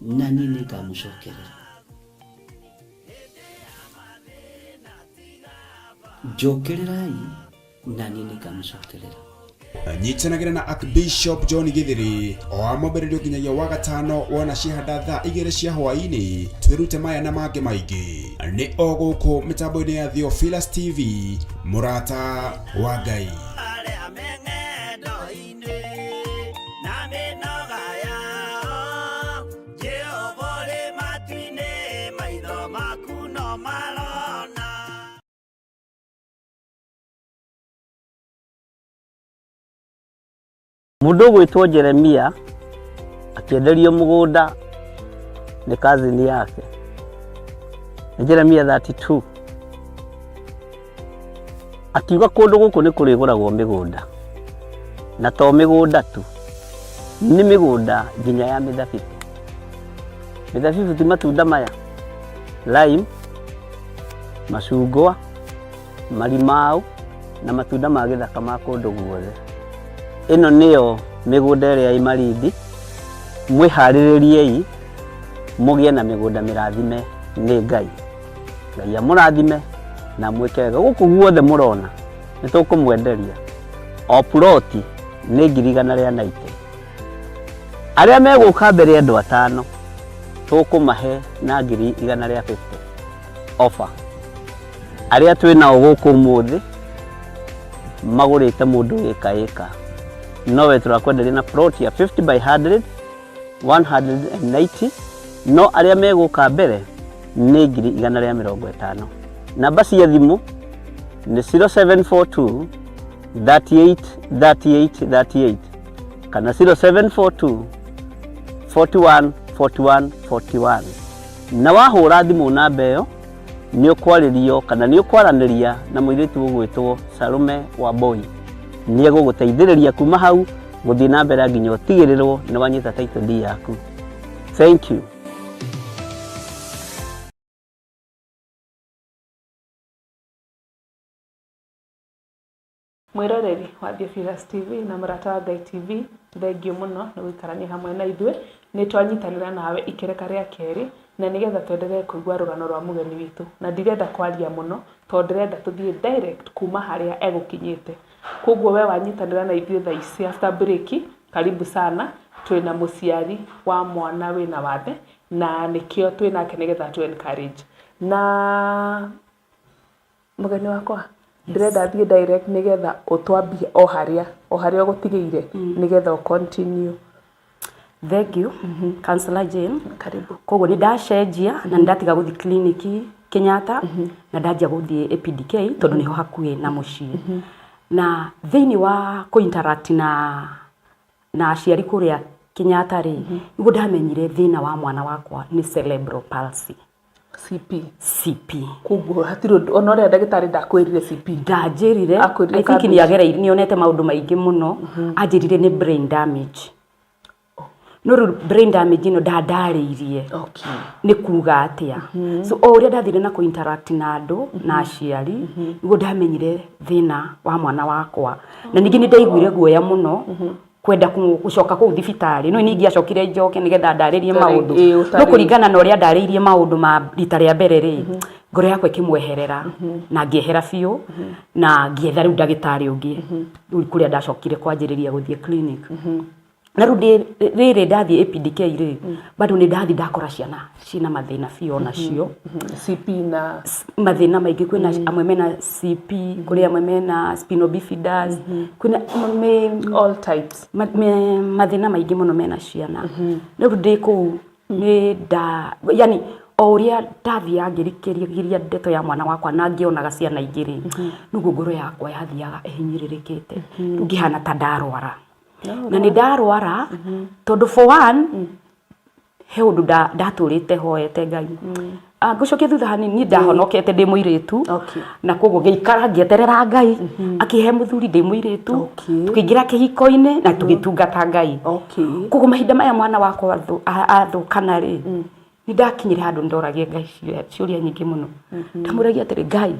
na niĩ nĩngamũcokerera. Njokererai na niĩ nĩngamũcokerera. Nyitanagĩra na Archbishop John Githiri o amwambĩrĩrio nginyagia wa gatano wona ciahanda thaa 2 cia hwaĩ-inĩ. Twĩrute maya na mangĩ maingĩ nĩ o gũkũ mĩtambo-inĩ ya Theophilas TV, Murata wa Ngai. Mũndũ gwĩtwo Jeremia akĩenderio mũgũnda nĩ kazini yake. Jeremia 32 akiuga kũndũ gũkũ nĩ kũrĩgũragwo mĩgũnda, na to mĩgũnda tu, nĩ mĩgũnda nginya ya mĩthabibũ. Mĩthabibũ ti matunda maya, lime, macungwa, marimau na matunda ma gĩthaka ma kũndũ guothe. Ĩno nĩyo mĩgũnda ĩrĩa ĩ Malindi. Mwĩharĩrĩriei mũgĩe na mĩgũnda mĩrathime nĩ Ngai. Ngai amũrathime na mwĩke wega. Gũkũ guothe mũrona nĩ tũkũmwenderia. O ploti nĩ 190. Arĩa megũka mbere andũ 5 tũkũmahe na 150 offer. Arĩa twĩnao gũkũ ũmũthĩ magũrĩte mũndũ ĩka. Nowe tũrakwenderia na plot ya 50 by 100, 190. No arĩa megũka mbere nĩ 150. Namba cia thimũ nĩ 0742 38 38 38 kana 0742 41 41 41. Na wahũra thimũ namba ĩyo nĩ ũkwarĩrio kana nĩ ũkwaranĩria na mũirĩtu ũgwĩtwo Salome Wamboi. Nĩ egũgũteithĩrĩria kuma hau gũthiĩ na mbere nginya ũtigĩrĩrwo nĩ wanyita title deed yaku. Thank you. Mwiroreri wa Theophilus TV na mũrata wa Ngai TV, thengio mũno nĩ gũikarania hamwe na ithuĩ. Nĩ twanyitanĩra nawe ikereka rĩa kerĩ na nĩgetha twendelee kũigua rũgano rwa mũgeni witũ. Na ndirenda kwaria mũno tondũ ndĩrenda tũthiĩ direct kuma harĩa egũkinyĩte. Koguo we wanyitanĩra na ithuĩ thaa ici after break, karibu sana. Twĩna mũciari wa mwana wĩna wathe na nĩkĩo twĩnake nĩgetha tu encourage. Na mũgeni wakwa ndĩrenda thiĩ direct nĩgetha ũtwambie o harĩa ũgũtigĩire nĩgetha continue. Thank you. Councillor Jane. Karibu. Koguo nĩ ndacenjia na nĩ ndatiga gũthiĩ kliniki Kenyatta na ndanjia gũthiĩ APDK tondũ nĩho hakuhĩ na mũciĩ. Na thĩinĩ wa kũ-interact na aciari kũrĩa Kenyatta rĩ, nĩguo ndamenyire thĩna wa mwana wakwa nĩ cerebral palsy. CP. Koguo hatirĩ ona ũrĩa ndagĩtarĩ ndakwĩrire CP. Ndanjĩrire, I think nĩ agereire nĩonete maũndũ maingĩ mũno, anjĩrire nĩ brain damage. No brain damage ĩno ndarĩirie. Okay. Nĩ kuga atĩa. So o ũrĩa ndathire na kũ-interact na andũ na aciari, nĩguo ndamenyire thĩna wa mwana wakwa. Na ningĩ nĩ ndaiguire guoya mũno kwenda gũcoka kũu thibitarĩ. No ningĩ acokire njoke nĩgetha ndarĩrie maũndũ. No kũringana na ũrĩa ndarĩirie maũndũ ma rita rĩa mbere rĩ, ngoro yakwa ĩkĩmweherera na ngĩehera biũ na ngĩetha rĩu ndagĩtarĩ ũngĩ. Rĩu kũrĩa ndacokire kwanjĩrĩria gũthiĩ clinic. Na rĩrĩ ndathiĩ APDK rĩ, bado nĩ ndathi ndakora ciana ciĩna mathĩna biũ onacio. CP na mathĩna maingĩ, kwĩna amwe mena CP, kũrĩ amwe mena spinal bifidus, kwĩna all types. Mathĩna maingĩ mũno mena ciana. Rĩu ndĩ kũu yani o ũrĩa ndathiaga ngĩrikĩria ndeto ya mwana wakwa na ngĩonaga ciana ingĩ rĩ, nĩguo ngoro yakwa yathiaga ĩhinyĩrĩrĩkĩte. Rĩu ngĩhana ta ndarwara. Na nĩ ndarwara tondũ for one he ũndũ ndatũrĩte hoete Ngai. Ngũcokia thutha hanini ndahonokete ndĩ mũirĩtu. Na koguo ngĩikara ngĩeterera Ngai akĩhe mũthuri ndĩ mũirĩtu. Tukĩingĩra kĩhiko-inĩ na tũgĩtungata Ngai. Koguo mahinda maya mwana wakwa athũkana rĩ, nĩ ndakinyire handũ ndoragia Ngai ciũria nyingĩ mũno. Ndamũragia atĩrĩ, Ngai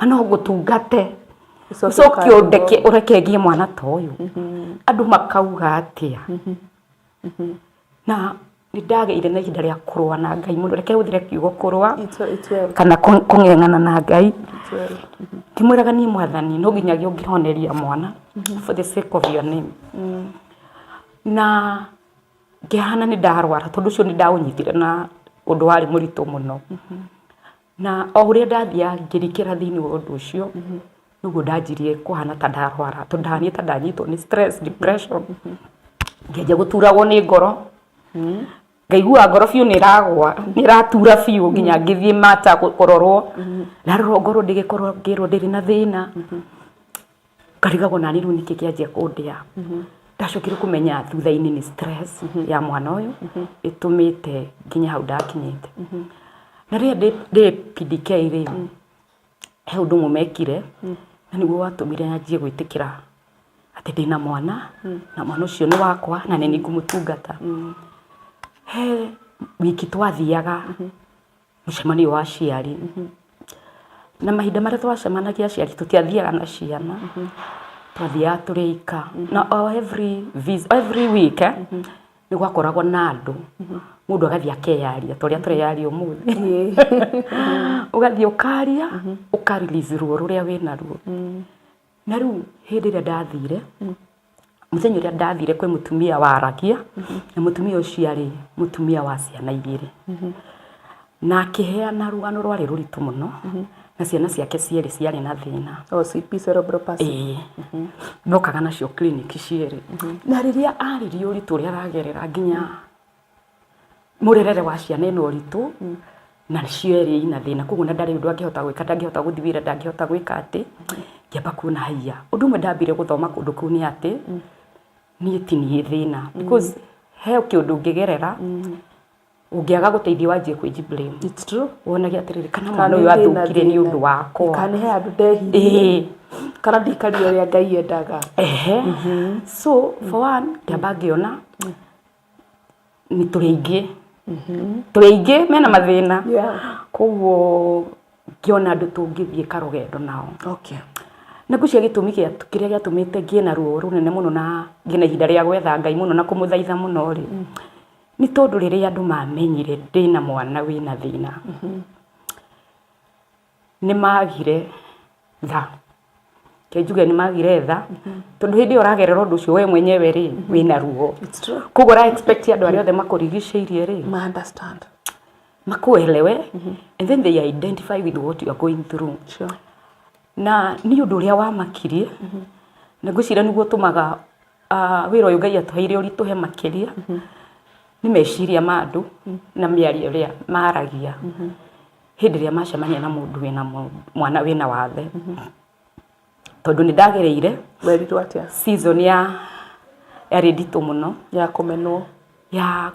no ngũtungate cokia ũreke ngie mwana ta ũyũ. Andũ makauga atĩa. Na nĩ ndageire na ihinda rĩa kũrũa na Ngai mũno. Reke hũthĩre kiugo kũrũa kana kũng'eng'ana na Ngai. Ngĩmwĩraga niĩ Mwathani no nginyagia ũngĩhoneria mwana for the sake of your name. Na ngĩhana nĩ ndarwara tondũ ũcio nĩ ndaũnyitire na ũndũ warĩ mũritũ mũno. Na o ũrĩa ndathiaga ngĩrikĩra thĩinĩ wa ũndũ ũcio, nĩguo ndanjirie kũhana ta ndarwara tondũ ndahana ta ndanyitwo nĩ stress, depression. Ngĩanjia gũturagwo nĩ ngoro. Ngaigua ngoro biũ nĩ ĩragwa, nĩ ĩratura biũ nginya ngĩthiĩ mata kũrorwo. Ndarorwo ngoro ndĩgĩkorwo ngĩrwo ndĩrĩ na thĩna. Ngarigagwo nani rĩu nĩkĩ kĩanjia kũndĩa. Ndacokire kũmenya thutha-inĩ nĩ stress ya mwana ũyũ ĩtũmĩte nginya hau ndakinyĩte. Na rĩrĩa ndĩ PDK rĩ, he ũndũ ũmwe mekire na nĩguo watũmire nyanjie gwĩtĩkĩra atĩ ndĩna mwana na mwana ũcio nĩ wakwa na nĩ ngũmũtungata. He wiki twathiaga mũcemanio wa aciari na mahinda marĩa twacemanagia aciari tũtiathiaga na ciana twathiaga tũrĩ ika na every week nĩ gwakoragwo na andũ mũndũ agathiĩ akeyaria torĩa tũreyaria ũmũthĩ ũgathiĩ ũkaria ũka-release ruo rũrĩa wĩna ruo na rĩu hĩndĩ ĩrĩa ndathire mũthenya ũrĩa ndathire kwĩ mũtumia waragia na mũtumia ũcio arĩ mũtumia wa ciana igĩrĩ na akĩheana rũgano rwarĩ rũritũ mũno na ciana ciake cierĩ ciarĩ na thĩna OCP cerebral palsy nokaga nacio clinic cierĩ na rĩrĩa aririe ũritũ ũrĩa aragerera nginya mũrerere wa ciana ĩno ũritũ na cierĩ ina thĩna koguo na ndarĩ ũndũ angĩhota gwĩka ndangĩhota gũthiĩ wĩra ndangĩhota gwĩka atĩ ngĩamba kuona haiya ũndũ ũmwe ndambire gũthoma kũndũ kũu nĩ atĩ niĩ ti niĩ thĩna because he kĩũndũ ũngĩgerera ũngĩaga gũteithio wanjie kwĩji blame. It's true. Wonagia atĩrĩrĩ kana mwana ũyũ athũkire nĩ ũndũ wakwa kana he andũ ndehirie kana ndikari ũrĩa Ngai endaga so for one ndamba ngĩona nĩ tũrĩ aingĩ mena mathĩna koguo ngĩona andũ tũngĩthiĩ karũgendo nao na ngũcia gĩtũmi kĩrĩa gĩatũmĩte ngĩe na ruo rũnene mũno na ngĩe na ihinda rĩa gwetha Ngai mũno na kũmũthaitha mũno rĩ nĩ tondũ rĩrĩa andũ mamenyire ndĩna mwana wĩna thĩna nĩ magire tha kĩnjuge nĩ magire tha tondũ hĩndĩ ĩyo ũragerera ũndũ ũcio we mwenyewe rĩ wĩna ruo koguo ra expect andũ arĩa othe makũrigicĩirie rĩ ma understand makuelewe and then they identify with what you are going through na nĩ ũndũ ũrĩa wamakirie na ngwĩciria nĩguo ũtũmaga wĩra ũyũ Ngai atũheire ũritũhe makĩria nĩ meciria ma andũ na mĩario ĩrĩa maragia hĩndĩ ĩrĩa macemania na mũndũ wĩna mwana wĩna wathe tondũ nĩ ndagereire werirwo atĩa season yarĩ nditũ mũno ya kũmenwo na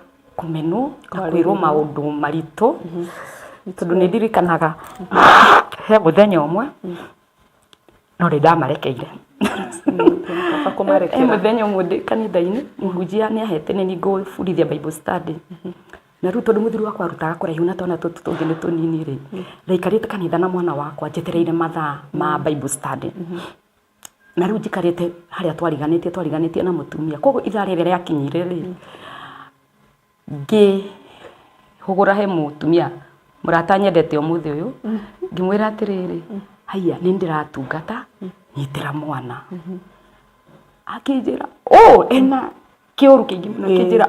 kwĩrwo maũndũ maritũ tondũ nĩ ndirikanaga he mũthenya ũmwe no nĩ ndamarekeire mũthenya ũmwe ndĩ kanitha-inĩ mũhunjia nĩ ahete nĩ ngũbundithia Bible study na rĩu tondũ mũthuri wakwa arutaga kũraihu na twana tũtũ tũngĩ nĩ tũnini rĩ ndaikarĩte kanitha na mwana wakwa njetereire mathaa ma Bible study na rĩu njikarĩte harĩa twariganĩtie na mũtumia koguo ithaa rĩrĩa rĩakinyire rĩ ngĩhũgũra he mũtumia mũrata nyendete ũmũthĩ ũyũ ngĩmwĩra atĩrĩrĩ haiya nĩ ndĩratungata nyitĩra mwana akĩnjĩra ena kĩũru kĩingĩ mũno akĩnjĩra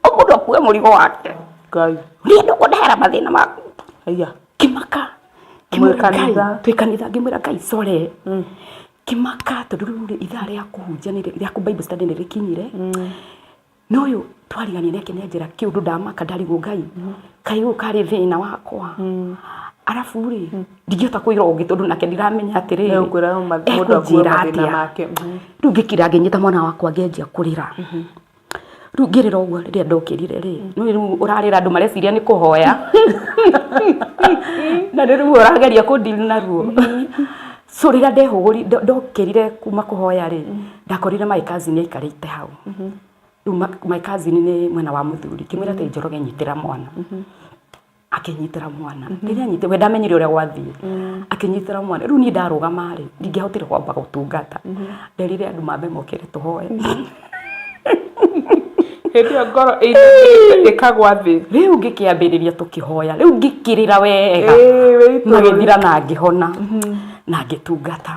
mũndũ akue mũrigo wake Ngai niĩ ndũkũndehera mathĩna maku haiya kĩmaka twĩ kanitha ngĩmwĩra Ngai core kĩmaka tondũ rĩu ithaa rĩa kũhunjia rĩa Bible study nĩ rĩkinyire no ũyũ twariganire nake nĩ anjĩra kĩũndũ ndamaka ndarigwo Ngai kaĩ ũyũ karĩ thĩna wakwa arabu rĩ ndingĩhota kwĩra ũngĩ tondũ nake ndiramenya atĩrĩrĩ mũndũ akue mathĩna make rĩu ngĩkira ngĩnyita mwana wakwa ngĩanjia kũrĩra rĩu ngĩrĩra ũguo rĩrĩa ndokĩrire rĩ no rĩu ũrarĩra andũ mareciria nĩ kũhoya na rĩu ũrageria kũndili na ruo so rĩrĩa ndokĩrire kuma kũhoya rĩ ndakorire my cousin aikarĩte hau rĩu my cousin nĩ mwena wa mũthuri ngĩmwĩra atĩ Njoroge nyitĩra mwana akĩnyitĩra mwana rĩrĩa anyitĩra we ndamenyire ũrĩa gwathiĩ akĩnyitĩra mwana rĩu niĩ ndarũgama rĩ ndingĩahotire kwamba gũtungata nderire andũ mambe mokĩre tũhoe hĩndĩ ĩyo ngoro ĩkagwa thĩ rĩu ngĩkĩambĩrĩria tũkĩhoya rĩu ngĩkĩrĩra wega magĩthira na ngĩhona na ngĩtungata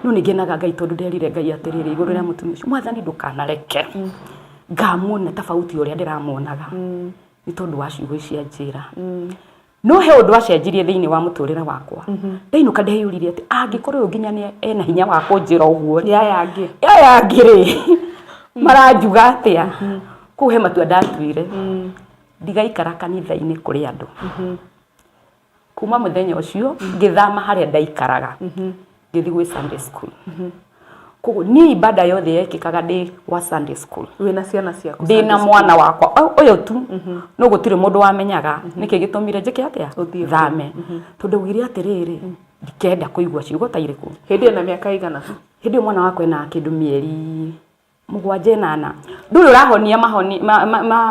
no nĩ ngenaga Ngai tondũ nderire Ngai atĩrĩrĩ igũrũ rĩa mũtumia ũcio Mwathani ndũkanareke ngamuona tofauti ũrĩa ndĩramuonaga nĩ tondũ wa ciugo cia njĩra no he ũndũ acenjirie thĩinĩ wa mũtũrĩre wakwa ndainũka ndeyũririe atĩ angĩkorwo nginya ena hinya wa kũnjĩra ũguo yaya angĩ rĩ maranjuga atĩa kũu he matua ndatuire ndigaikara kanitha-inĩ kũrĩ andũ kuma mũthenya ũcio ngĩthama harĩa ndaikaraga ngĩthiĩ gwĩ Sunday school koguo niĩ ibada yothe yekĩkaga ndĩ wa Sunday school wĩna ciana ciaku ndĩna mwana wakwa ũyũ tu no gũtirĩ mũndũ wamenyaga nĩkĩ gĩtũmire njĩke atĩa thame tondũ wĩire atĩrĩrĩ ndikenda kũigua ciugo ta irĩkũ hĩndĩ ĩyo na mĩaka igana hĩndĩ ĩyo mwana wakwa ena kĩndũ mĩeri 7-8 nduri urahonia mahoni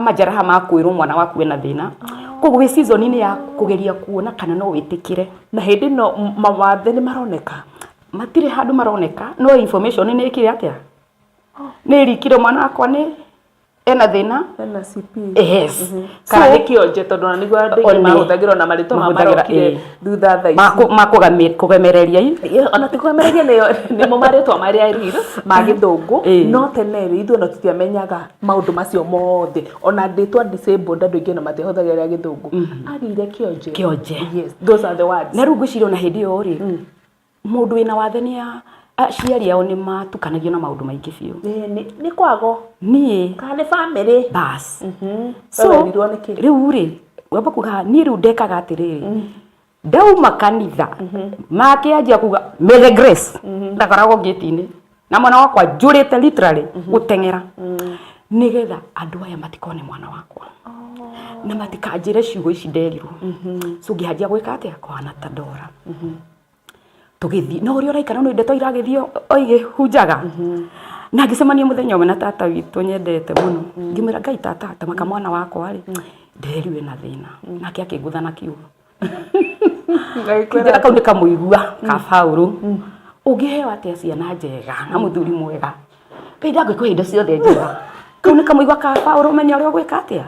majaraha makwirwo mwana waku ena thina koguo wi season ni ya kugeria kuona kana no witikire na hindi no mawathe ni maroneka matire handu maroneka no information ni ikire atia ni rikire mwana wakwa ni ena thina na CP yes kana ni kionje tondu na niguo andũ mahũthagĩrwo na marĩtwa mamarokire thutha tha ici kugemereria ona ti kugemereria nĩmo marĩtwa marĩa rĩrĩ ma gĩthũngũ no tene ithuĩ no tũtiamenyaga maũndũ macio mothe ona ndĩtwa disabled andũ aingĩ no matihũthagĩra gĩthũngũ agĩire kionje yes those are the words na rĩu ngwĩciria na hĩndĩ ĩyo rĩ mũndũ wĩna wathe nĩ aciari ao nĩ matukanagio na maũndũ maingĩ biũ nĩ kwago niĩ kana nĩ family bas so rĩu rĩ wamba kuga niĩ rĩu ndekaga atĩrĩrĩ ndauma kanitha makĩanjia kuga may the grace ndakoragwo ngĩti-inĩ na mwana wakwa njũrĩte literally gũteng'era nĩgetha andũ aya matikone mwana wakwa na matikanjĩre ciugo ici nderirwo so ngĩhanjia gwĩka atĩa kũhana ta ndora tugithi no uri uraikara no ndeto iragithio oigĩhunjaga na ngĩcemania mũthenya ũmwe na tata witũ nyendete mũno ngĩmwĩra Ngai tata maka mwana wakwa rĩ nderiwe na thĩna nake akĩngũtha na kiugo ngĩkĩra kau nĩ kamũigua ka Paũlũ ũngĩheo atĩa ciana njega na mũthuri mwega Ngai ndangĩkũhe indo ciothe njega kau nĩ kamũigua ka Paũlũ menya ũrĩa ũgwĩka atĩa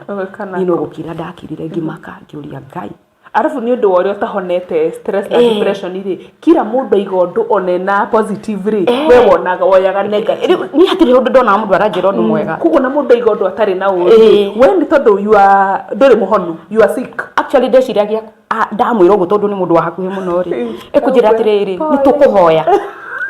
niĩ no gũkira ndakirire ngĩmaka ngĩũria Ngai arafu ni undu wori utahonete stress na depression iri kila mundu aigondu onena positive ri we wonaga woyaga negative ni hatire undu ndona mundu aranjira undu mwega kuko na mundu aigondu atari na uri we ni tondu you are nduri muhonu you are sick actually ndeciragia ndamwira uguo tondu ni mundu wa hakuhi muno ri ikunjira atiriri ni tukuhoya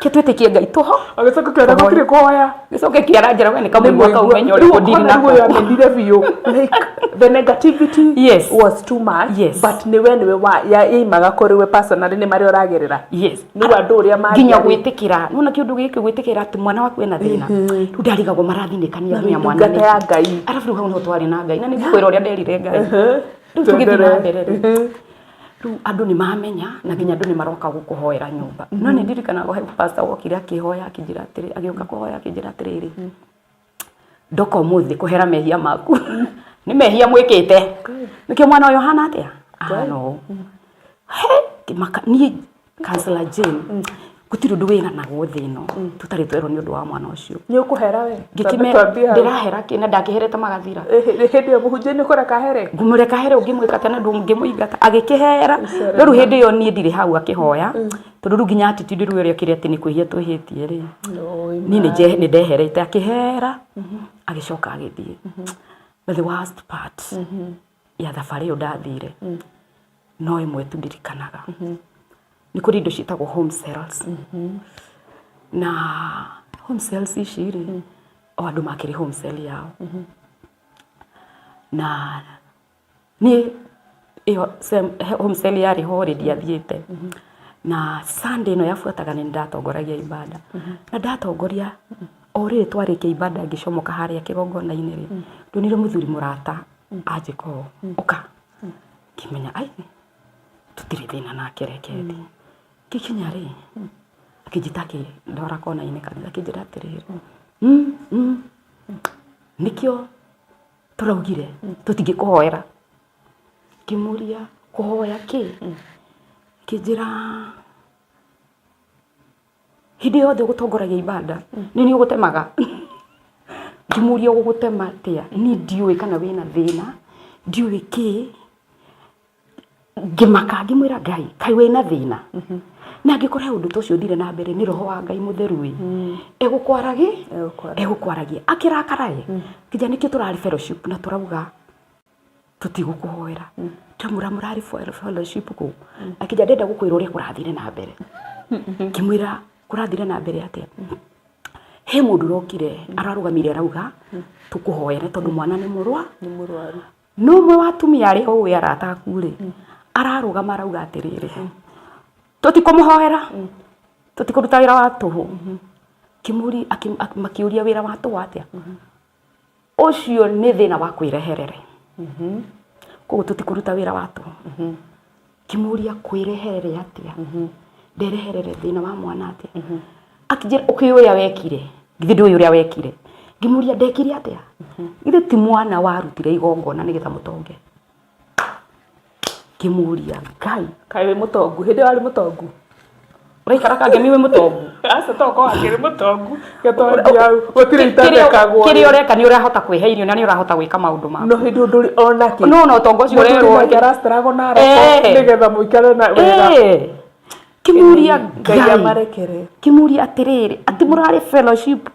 kitwitikie Ngai tuho agicoka kiara gukire kuhoya gicoke kiaranjira we ni kamwe ka umenyo uri kudiri na ko yamendire biyo like the negativity was too much but niwe wa yaimaga kuri we personally ni mari uragerera ni wandu uria mari nginya gwitikira nuna kiundu giki gwitikira ati mwana waku ena thina tu ndarigagwo marathinikania nginya mwana ni ya Ngai arafu riu hau no twari na Ngai na ni kwira uria nderire Ngai riu tugithina mbere riu andu ni mamenya na nginya andu ni maroka gukuhoera nyumba no ni ndirikanaga he pastor wokire akihoya akijira atiri agioka kuhoya akijira atiriri ndoko muthi kuhera mehia maku ni mehia mwikite nikio mwana uyo hana atia no kimaka ni Councillor Jane gutiri ndu wina na guthino tutari twero ni undu wa mwana ucio ni ukuhera we ngikime ndirahera kina ndakiherete magathira hindi yo muhunjia ni kureka here ngumureka here ungimwika tena ndungimuigata agikihera riu hindi yo ni ndire hau akihoya tondu ru nginya attitude ru uria kire ati ni kwihia twihitie ri ni ni ndeherete akihera agicoka agithie but the worst part ya thabari yo ndathire no imwe tu ndirikanaga ni kuri indo citagwo home cells na home cells ici ri o andu makiri home cell yao na ni iyo home cell yari hore ndiathiete na Sunday no yafuataga ni ndatongoragia ibada na ndatongoria ore twarikia ibada ngicomoka haria kigongona-ini ri ndonire muthuri murata ajiko uka kimenya ai tutiri thina na kereketi kikinya ri akijitaki ndora kona-ini kanitha akijira atiriri nikio turaugire tutingikuhoera kimuria kuhoya ki kijira hindi yothe gutongoragia ibada nini ugutemaga kimuria ugutema atia ni ndiui kana wina thina ndiui ki ngimaka ngimwira Ngai kai wina thina na ngikora undu tucio thire na mbere ni roho wa Ngai mutheru egukwaragia akirakarae kija nikio turari fellowship na turauga tutigukuhoera tamura murari fellowship ku akija ndenda gukwira uria kurathire na mbere kimwira kurathire na mbere atia he mundu rokire ararugamire arauga tukuhoere tondu mwana ni murwaru no mwe watumia ari o we arata kure ararugama arauga atiriri tutikumuhoera tutikuruta wira wa tuhu kimuri makiuria wira wa tuhu atia ucio ni thina wa kwireherere koguo tutikuruta wira wa tuhu kimuria kwireherere atia ndereherere thina wa mwana atia akijira ukiuya wekire githi ndu uria wekire ngimuria ndekire atia ithe ti mwana warutire igongona nigetha mutonge ngimuria Ngai Kai we mutongu hindi wari mutongu uraikara kangemi we mutongu asa toko akiri mutongu gatondia gutire itandekagwo kiri ureka ni urahota kwihe irio na ni urahota gwika maundu maku no hindi nduri ona ki no utongo ucio urerwo ngerastarago na rako nigetha muikare na wega kimuria Ngai amarekere kimuria atiriri ati murari fellowship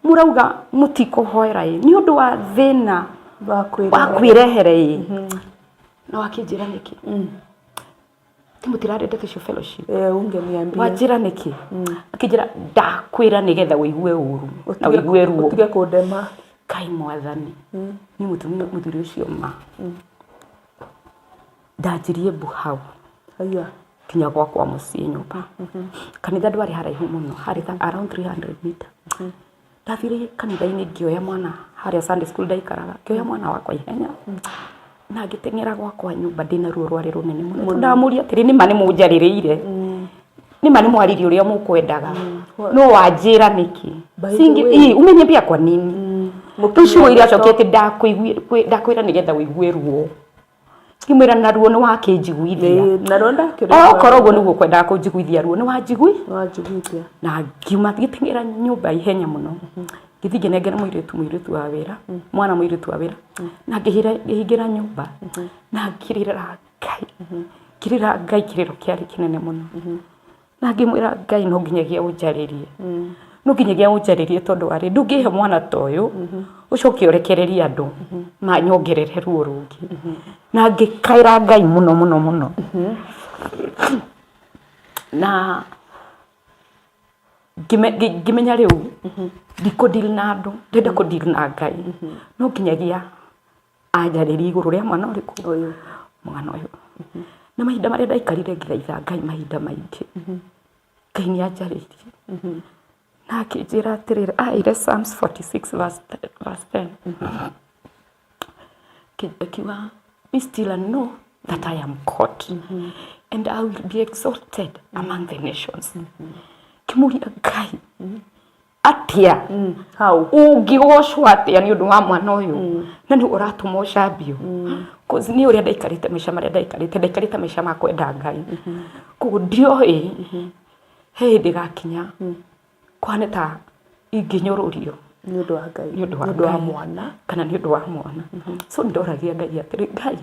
murauga mutikuhoera ni undu wa thina wa kwirehere no akinjira niki timutirarende tucio fellowship ungeniambia wajira niki akinjira ndakwira nigetha wigue uru na wigue ruo utige kundema Kai mwathani ni muthuri ucio ma ndajirie buhau aya kinya gwakwa mucii nyumba kanitha ndwari haraihu muno hari around 300 meter ndathire kanitha-ini ngioya mwana haria Sunday school ndaikaraga ngioya mwana wakwa ihenya na ngiteng'era gwakwa nyumba ndina ruo rwari runene muno ndamuria atiri ni mani munjaririire ni mani mwaririe uria mukwendaga no wanjira niki singi umenye pia kwa nini tucio iria cokete ndakwira nigetha wigue ruo kimwira na ruo ni wakinjiguithia na ruo ndakira korogwo niguo kwenda kunjiguithia ruo ni wanjiguithia na ngiuma ngiteng'era nyumba ihenya muno ngithige nengera muiritu wa wira mwana muiritu wa wira na ngihingira nyumba na ngirira Ngai kiriro kiari kinene muno na ngimwira Ngai no nginyagia unjaririe no nginyagia unjaririe tondu wari ndungihe mwana toyo ucoke urekereria andu manyongerere ruo rungi na ngikaira Ngai muno na ngimenya riu ndiko deal na andu ndenda ko deal na Ngai no nginyagia anjarĩrie igũrũ rĩa mwana ũrĩkũ ũyũ mwana ũyũ na mahinda marĩa ndaikarire ngithaitha Ngai mahinda maingĩ Ngai nĩ anjarĩirie na akĩnjĩra atĩrĩrĩ aire Psalms 46 verse 10 akiuga be still and know that I am God and I will be exalted among the nations kimuria Ngai atia hau ungigocwo atia ni undu wa mwana uyu na ni uratuma ucambio cause ni uria ndaikarite maisha maria ndaikarite maisha ma kwenda Ngai koguo ndioi he ndigakinya kwane ta inginyorurio ni undu wa Ngai ni undu wa mwana kana ni undu wa mwana so ndoragia Ngai atiri Ngai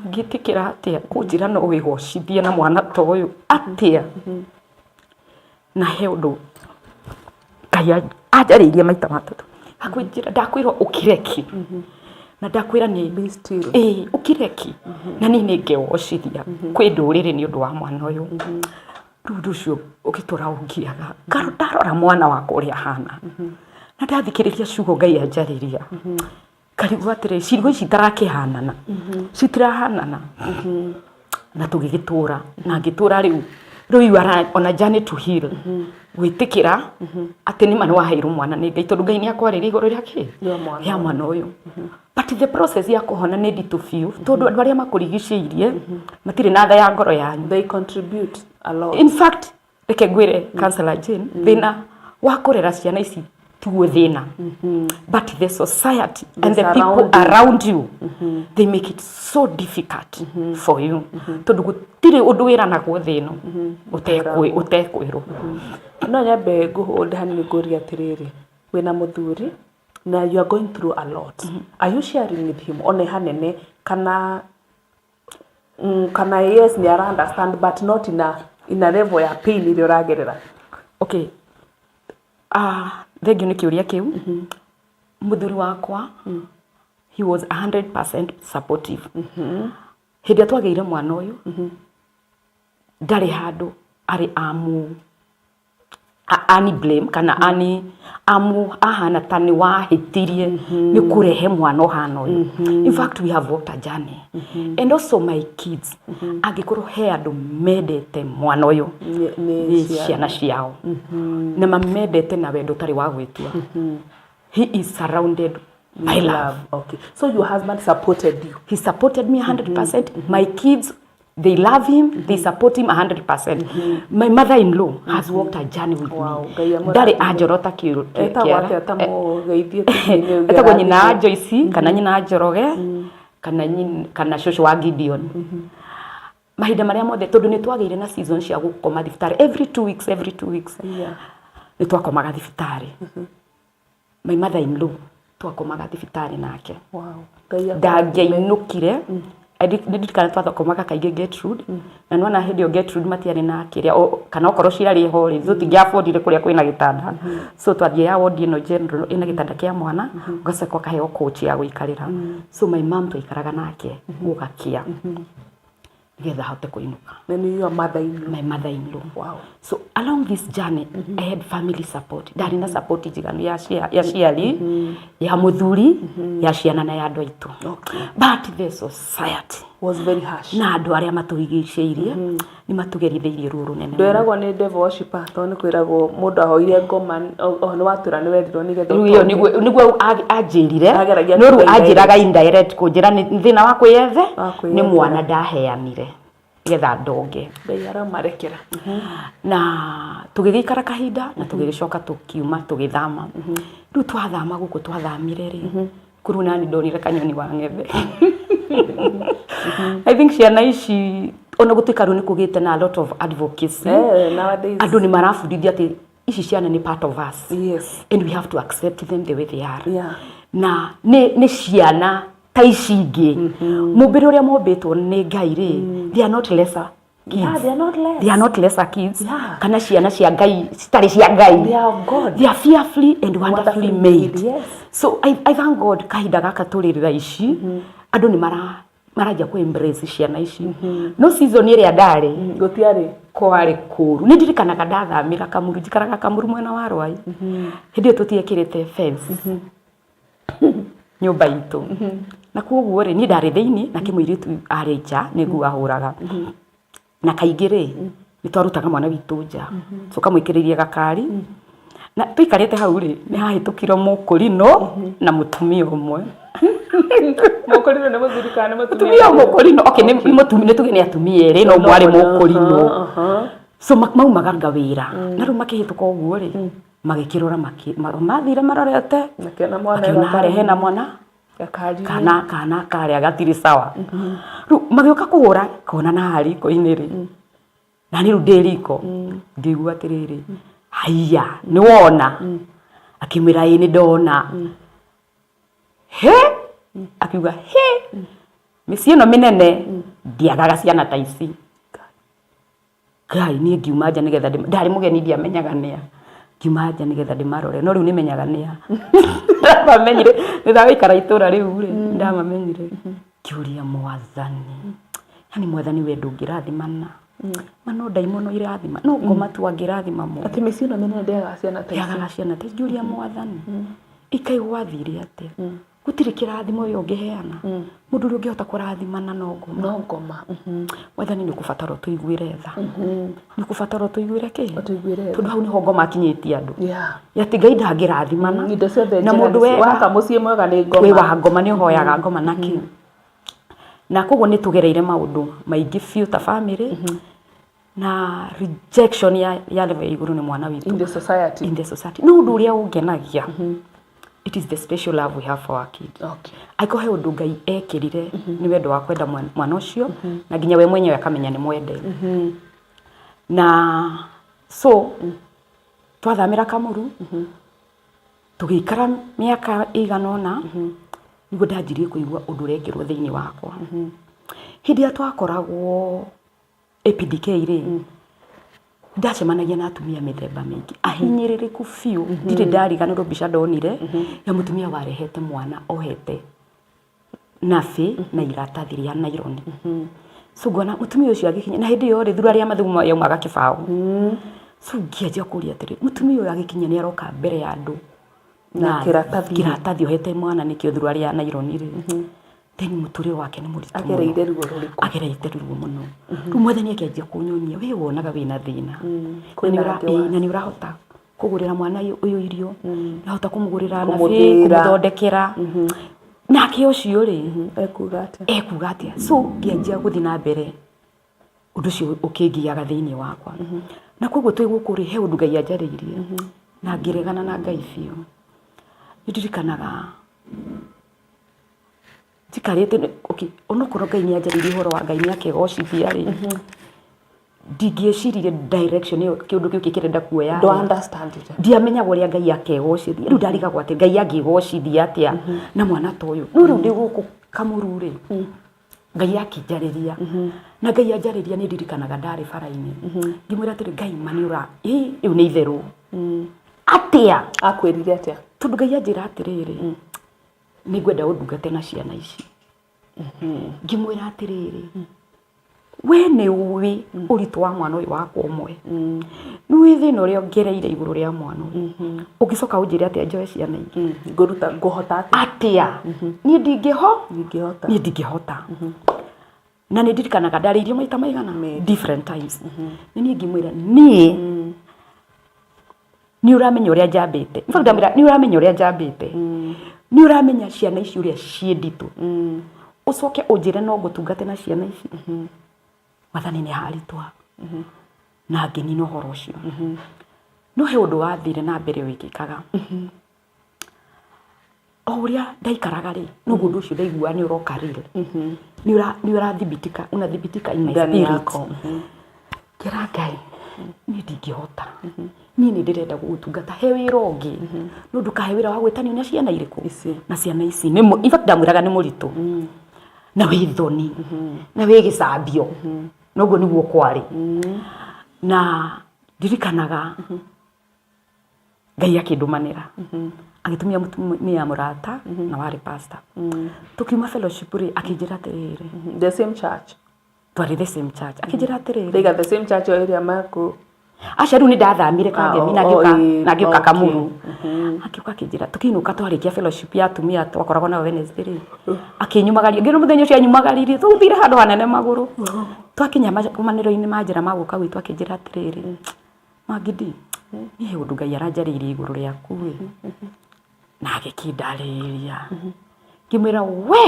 ngitikira atia kunjira no wigocithie na mwana ta uyu atia na he undu Ngai anjarĩirie maita matatu akwĩnjĩra ndakwĩrwo ũkireki na ndakwĩra nĩ be still ũkireki na niĩ nĩngewocithia kwĩ ndũrĩrĩ nĩ ũndũ wa mwana ũyũ rĩu ũndũ ũcio ũgĩtũra ũngiaga ndarora mwana wakwa ũrĩa ahana na ndathikĩrĩria ciugo Ngai anjarĩria ngarigwo atĩrĩ ciugo ici itarakĩhanana citirahanana na tũgĩgĩtũra na ngĩtũra rĩu you are on a journey to heal gwitikira ati ni mani waheirwo mwana ni Ngai tondu Ngai ni akwarĩria igũrũ rĩake ya mwana ũyũ but the process ya kuhona ni nditũ biũ tondu andũ arĩa makũrigicĩirie matirĩ na tha ya ngoro yanyu they contribute a lot in fact reke ngwĩre Counselor Jane thĩna wa kũrera ciana ici tiguo thĩna but the society and the people around you they make it so difficult for you tondu gũtirĩ ũndũ wĩranagwo thĩ ĩno ũtekwĩrwo no nyambe ngũhũnde hanini ngũrie atĩrĩrĩ wĩna mũthuri na you are going through a lot are you sharing with him one hanene kana yes ni ara understand but not in a level ya pain ile ũragerera okay thengio nĩ kĩũria kĩu mũthuri wakwa he was 100% supportive hĩndĩ twagĩire mwana ũyũ ndarĩ handũ arĩ ani blame kana ahana ta nĩ wahĩtirie nĩ kũrehe mwana ũhana ũyũ in fact we have walked a journey and also my kids angĩkorwo he andũ mendete mwana ũyũ nĩ ciana ciao na mamendete na wendo tarĩ wa gwĩtua he is surrounded by love okay so your husband supported you he supported me 100% my kids They love him, they support him 100%. My mother-in-law has walked a journey with me. Ndari anjorota Etagwo atamo geithie tini. Etagwo nyina Joyce kana nyina Njoroge kana shosho wa Gideon. Mahinda maria mothe tondu ni twageire na season cia gukoma thibitari every 2 weeks. Yeah. Ni twakomaga thibitari. My mother-in-law twakomaga thibitari nake. Wow. Ndangĩinũkire ndikana twathokomaga kaingĩ Gertrude na nona hĩndĩ Gertrude matiarĩ na kĩrĩa kana okorwo cirarĩ ho rĩ tũtingĩabondire kũrĩa kwĩna gĩtanda so twathiĩ ya ward ĩno general ĩna gĩtanda kĩa mwana ũgacoka ũkaheo coach ya gũikarĩra so my mom twaikaraga nake gũgakia nĩgetha ahote kũinũka. Then your mother-in-law. My mother-in-law. Wow. So along this journey, I had family support. Ndarĩ na support njiganu ya ciari, ya mũthuri, ya ciana na ya andũ aitũ. Okay. But the society was very harsh. Na andũ arĩa matũrigicĩirie nĩ matũgerithĩirie ruo rũnene. Ndweragwo nĩ devil worshipper tondũ nĩ kwĩragwo mũndũ ahoire ngoma nĩ watura nĩ wendirwo nĩgetha rĩu nĩguo anjĩrire no rĩu anjĩraga indirect kũnjĩra nĩ thĩna wa kwĩyethe nĩ mwana ndaheanire nĩgetha ndonge. Ngai aramarekera. Na tũgĩgĩikara kahinda na tũgĩgĩcoka tũkiuma tũgĩthama. Rĩu twathama gũkũ twathamire rĩ kũrũ nani ndonire kanyoni wa ng'ethe. I think ciana ici ona gũtuĩka rĩu nĩ kũgĩte na a lot of advocacy. Nowadays Andũ nĩ marabundithia atĩ ici ciana nĩ part of us. Yes. And we have to accept them the way they are. Yeah. Na nĩ ciana ta ici ingĩ. Mũmbĩre ũrĩa mombĩtwo nĩ Ngai rĩ they are not lesser kids. Yeah, they are not less. They are not lesser kids. Yeah. Kana ciana cia Ngai citarĩ cia Ngai. They are of God. They are fearfully and wonderfully made. Yes. So I thank God kahinda gaka tũrĩ tha ici andũ nĩ marajia ku embrace ciana ici. No season ĩrĩa ndarĩ gũtiarĩ kwarĩ kũru. Nĩ ndirikanaga ndathamĩra Kamuru njikaraga Kamuru mwena wa Rwai. Hĩndĩ ĩyo tũtiekĩrĩte fence nyũmba itũ. Na koguo rĩ niĩ ndarĩ thĩinĩ na kĩmũirĩtu arĩ nja nĩguo ahũraga. Na kaingĩ rĩ nĩ twarutaga mwana witũ nja. Tũkamũikĩrĩria gakari. Na tũikarĩte hau rĩ nĩ hahĩtũkire mũkũrino na mũtumia ũmwe. Mũkũrino nĩ mũthurikana mũtumia mũkũrino. Okay nĩ mũtumia nĩ tuge nĩ atumia erĩ no mwarĩ mũkũrino. So maumaga ngawĩra. Na rĩu makĩhĩtũka ũguo rĩ magĩkĩrora mathire marorete. Makĩona harĩa hena mwana kana karĩa gatirĩ sawa. Rĩu magĩũka kũhũra kona na harĩ iko-inĩ rĩ. Na rĩu ndĩ riko ngĩigua atĩrĩrĩ haiya nĩ wona akĩmwĩra ĩ nĩ ndona. He akiuga he mĩciĩ ĩno mĩnene ndiagaga ciana ta ici. Ngai niĩ ngiuma nja nĩgetha ndarĩ mũgeni ndiamenyaga nĩa. Ngiuma nja nĩgetha ndĩmarore no rĩu nĩmenyaga nĩa. Ndamamenyire thutha wa ikara itũra rĩu rĩ ndamamenyire. Kĩũria Mwathani. Yani Mwathani we ndũngĩrathimana. Mano ndaimono irathima no ngoma tu angĩrathima mo. Atĩ mĩciĩ ĩno mĩnene ndĩagaga ciana ta ici. Ndĩagaga ciana ta ici. Kĩũria Mwathani. Ikaigua thire atĩa. Gũtirĩ kĩrathimo ũyũ ũngĩheana. Mũndũ ũrĩa ũngĩhota kũrathimana no ngoma. No ngoma. Mwathani nĩ ũkũbatara tũiguĩre tha. Nĩ ũkũbatara tũiguĩre kĩ? Tũiguĩre tha. Tondũ hau nĩho ngoma akinyĩtie andũ. Yeah. Yati Ngai ndangĩrathimana. Indo ciothe na mũndũ waka mũciĩ mwega nĩ ngoma. Wĩ wa ngoma nĩ ũhoyaga ngoma naki. Na koguo nĩ tũgereire maũndũ maingĩ biũ ta family. Na rejection ya level igũrũ nĩ mwana witũ. In the society. In the society. No ũndũ ũrĩa ũngenagia. It is the special love we have for our kids. Okay. Aikohe ũndũ Ngai ekĩrire nĩ wendo wa kwenda mwana ũcio na nginya we mwenyewe akamenya nĩ mwende. Na so twathamĩra Kamuru tũgĩikara mĩaka ĩigana ũna nĩguo ndanjirie kũigua ũndũ ũrekĩrwo thĩinĩ wakwa. Hĩndĩ ĩrĩa twakoragwo APDK rĩ ndacemanagia na atumia mĩthemba mĩingĩ ahinyĩrĩrĩku biũ ndirĩ ndariganĩrwo mbica ndonire ya mũtumia warehete mwana ohete nabi na iratathi rĩa naironi. So ngona mũtumia ũcio agĩkinya na hĩndĩ ĩyo rĩ thura rĩa mathugumo yaumaga kĩbaũ. So ngĩanjia kũria atĩrĩ mũtumia ũyũ agĩkinya nĩ aroka mbere ya andũ na kĩratathi ohete mwana nĩkĩo thura rĩa naironi rĩ. Then mũtũrĩre wake nĩ mũritũ. Agereire ruo rũrĩkũ? Agereire ruo mũno. Rĩu Mwathani akĩanjia kũnyonia we wonaga wĩna thĩna. Na nĩ ũrahota kũgũrĩra mwana ũyũ irio, ũrahota kũmũgũrĩra nabi, kũmũthondekera. Nake ũcio rĩ ekuga atĩa? So ngĩanjia gũthiĩ na mbere undu cio ukingiaga thiini wakwa na koguo twi guku ri he undu Ngai anjariirie na ngiregana na Ngai biu ndirikanaga tikarete onokorwo Ngai ni anjariirie horo wa Ngai ni akegocithia ri ndingĩcirie direction ĩyo kĩũndũ kĩu kĩrenda kuoya do understand it ndiamenya ũrĩa Ngai akegocithia rĩu ndarigagwo atĩ Ngai angĩgocithia atĩa na mwana ta ũyũ no rĩu ndĩ gũkũ Kamuru rĩ Ngai akĩnjarĩria na Ngai anjarĩria nĩ ndirikanaga ndarĩ bara-inĩ ngĩmwĩra atĩrĩ Ngai maniũra rĩu nĩ itherũ atĩa akwĩrire atĩa tondũ Ngai anjĩra atĩrĩrĩ nĩ ngwenda ũndungate na ciana ici ngĩmwĩra atĩrĩrĩ we nĩ ũĩ ũritũ wa mwana ũyũ wakwa ũmwe nĩ ũĩ thĩna ũrĩa ngereire igũrũ rĩa mwana ũyũ ũngĩcoka ũnjĩre atĩa njoe ciana ingĩ ngũhota atĩa niĩ ndingĩhota na nĩ ndirikanaga ndarĩirio maita maigana different times nĩ niĩ ngĩmwĩra niĩ nĩ ũramenya ũrĩa njambĩte in fact ndamwĩra nĩ ũramenya ũrĩa njambĩte nĩ ũramenya ciana ici ũrĩa ciĩ nditũ ũcoke ũnjĩre no ngũtungate na ciana ici Mwathani nĩ haritwa na ngĩnina ũhoro ũcio no he ũndũ wathire na mbere wĩkĩkaga o ũrĩa ndaikaraga rĩ no ũndũ ũcio ndaiguaga nĩ ũroka rĩrĩ nĩ ũrathibitika unathibitika in my spirit kĩra Ngai niĩ ndingĩhota niĩ nĩ ndĩrenda gũgũtungata he wĩra ũngĩ no ndũkahe wĩra wa gwĩtanio na ciana irĩkũ na ciana ici in fact ndamwĩraga nĩ mũritũ na wĩ thoni na wĩ gĩcambio noguo nĩguo kwarĩ na ndirikanaga Ngai akĩndũmanĩra agĩtumia mũtumia mũrata na warĩ pastor tukiuma fellowship rĩ akĩnjĩra atĩrĩrĩ the same church twarĩ the same church akĩnjĩra atĩrĩrĩ they got the same church area mako aca rĩu nĩ ndathamire Kangemi na ngĩũka Kamuru akĩũka akĩnjĩra tũkĩinũka twarĩkia fellowship ya atumia twakoragwo na Wednesday rĩ akĩnyumagaria ngĩrwo mũthenya ũcio anyumagaririe tũthire handũ hanene magũrũ twakinya makomanĩro-inĩ ma njĩra ma gũka gwitũ akĩnjĩra atĩrĩrĩ Magidi niĩ ũndũ Ngai aranjarĩirie igũrũ rĩaku rĩ na agĩkĩndarĩria ngĩmwĩra we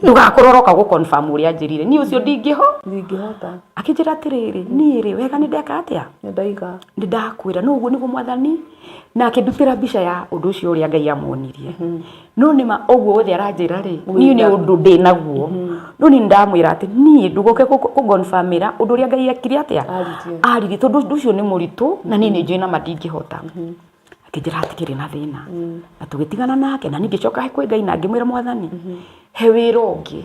ndũgakorwo roka gũconfirm ũrĩa anjĩrire niĩ ũcio ndingĩhota akĩnjĩra atĩrĩrĩ niĩ rĩ wega nĩ ndeka atĩa nĩ ndakwĩra no ũguo nĩguo Mwathani na akĩndutĩra mbica ya ũndũ ũcio ũrĩa Ngai amwonirie no nĩma ũguo wothe aranjĩra rĩ niĩ nĩ ũndũ ndĩ naguo no niĩ ndamwĩra atĩ niĩ ndũgoke kũconfirmĩra ũndũ ũrĩa Ngai ekire atĩa aririe tondũ ũndũ ũcio nĩ mũritũ na niĩ nĩ njũĩ na mandingĩhota akĩnjĩra hatikĩrĩ na thĩna na tũgĩtigana nake na ningĩcoka kwĩ Ngai na ngĩmwĩra Mwathani he wĩra ũngĩ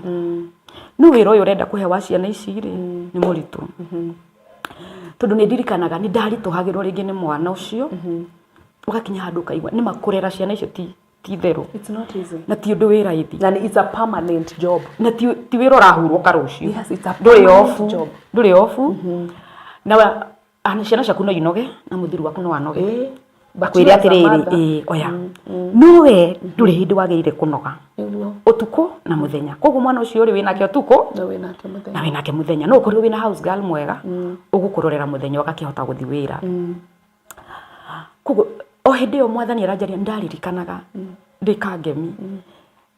no wĩra ũyũ ũrenda kũhe wa ciana ici rĩ nĩ mũritũ tondũ nĩ ndirikanaga nĩ ndaritũhagĩrwo rĩngĩ nĩ mwana ũcio ũgakinya handũ kaigua nĩ makũrera ciana icio ti therũ na ti ũndũ wĩra ithi na it's a permanent job na ti wĩra ũrahurũka rũciũ ndũrĩ ofu na ciana ciaku no inoge na mũthuri waku no anoge bakwĩre atĩrĩrĩ oya no we ndũrĩ hĩndĩ wagĩrĩire kũnoga ũtukũ na mũthenya koguo mwana ũcio ũrĩ wĩnake ũtukũ na wĩnake mũthenya no ũkorwo wĩna house girl mwega ũgũkũrorera mũthenya ũgakĩhota gũthiĩ wĩra koguo o hĩndĩ ĩyo Mwathani aranjaria ndaririkanaga ndĩ Kangemi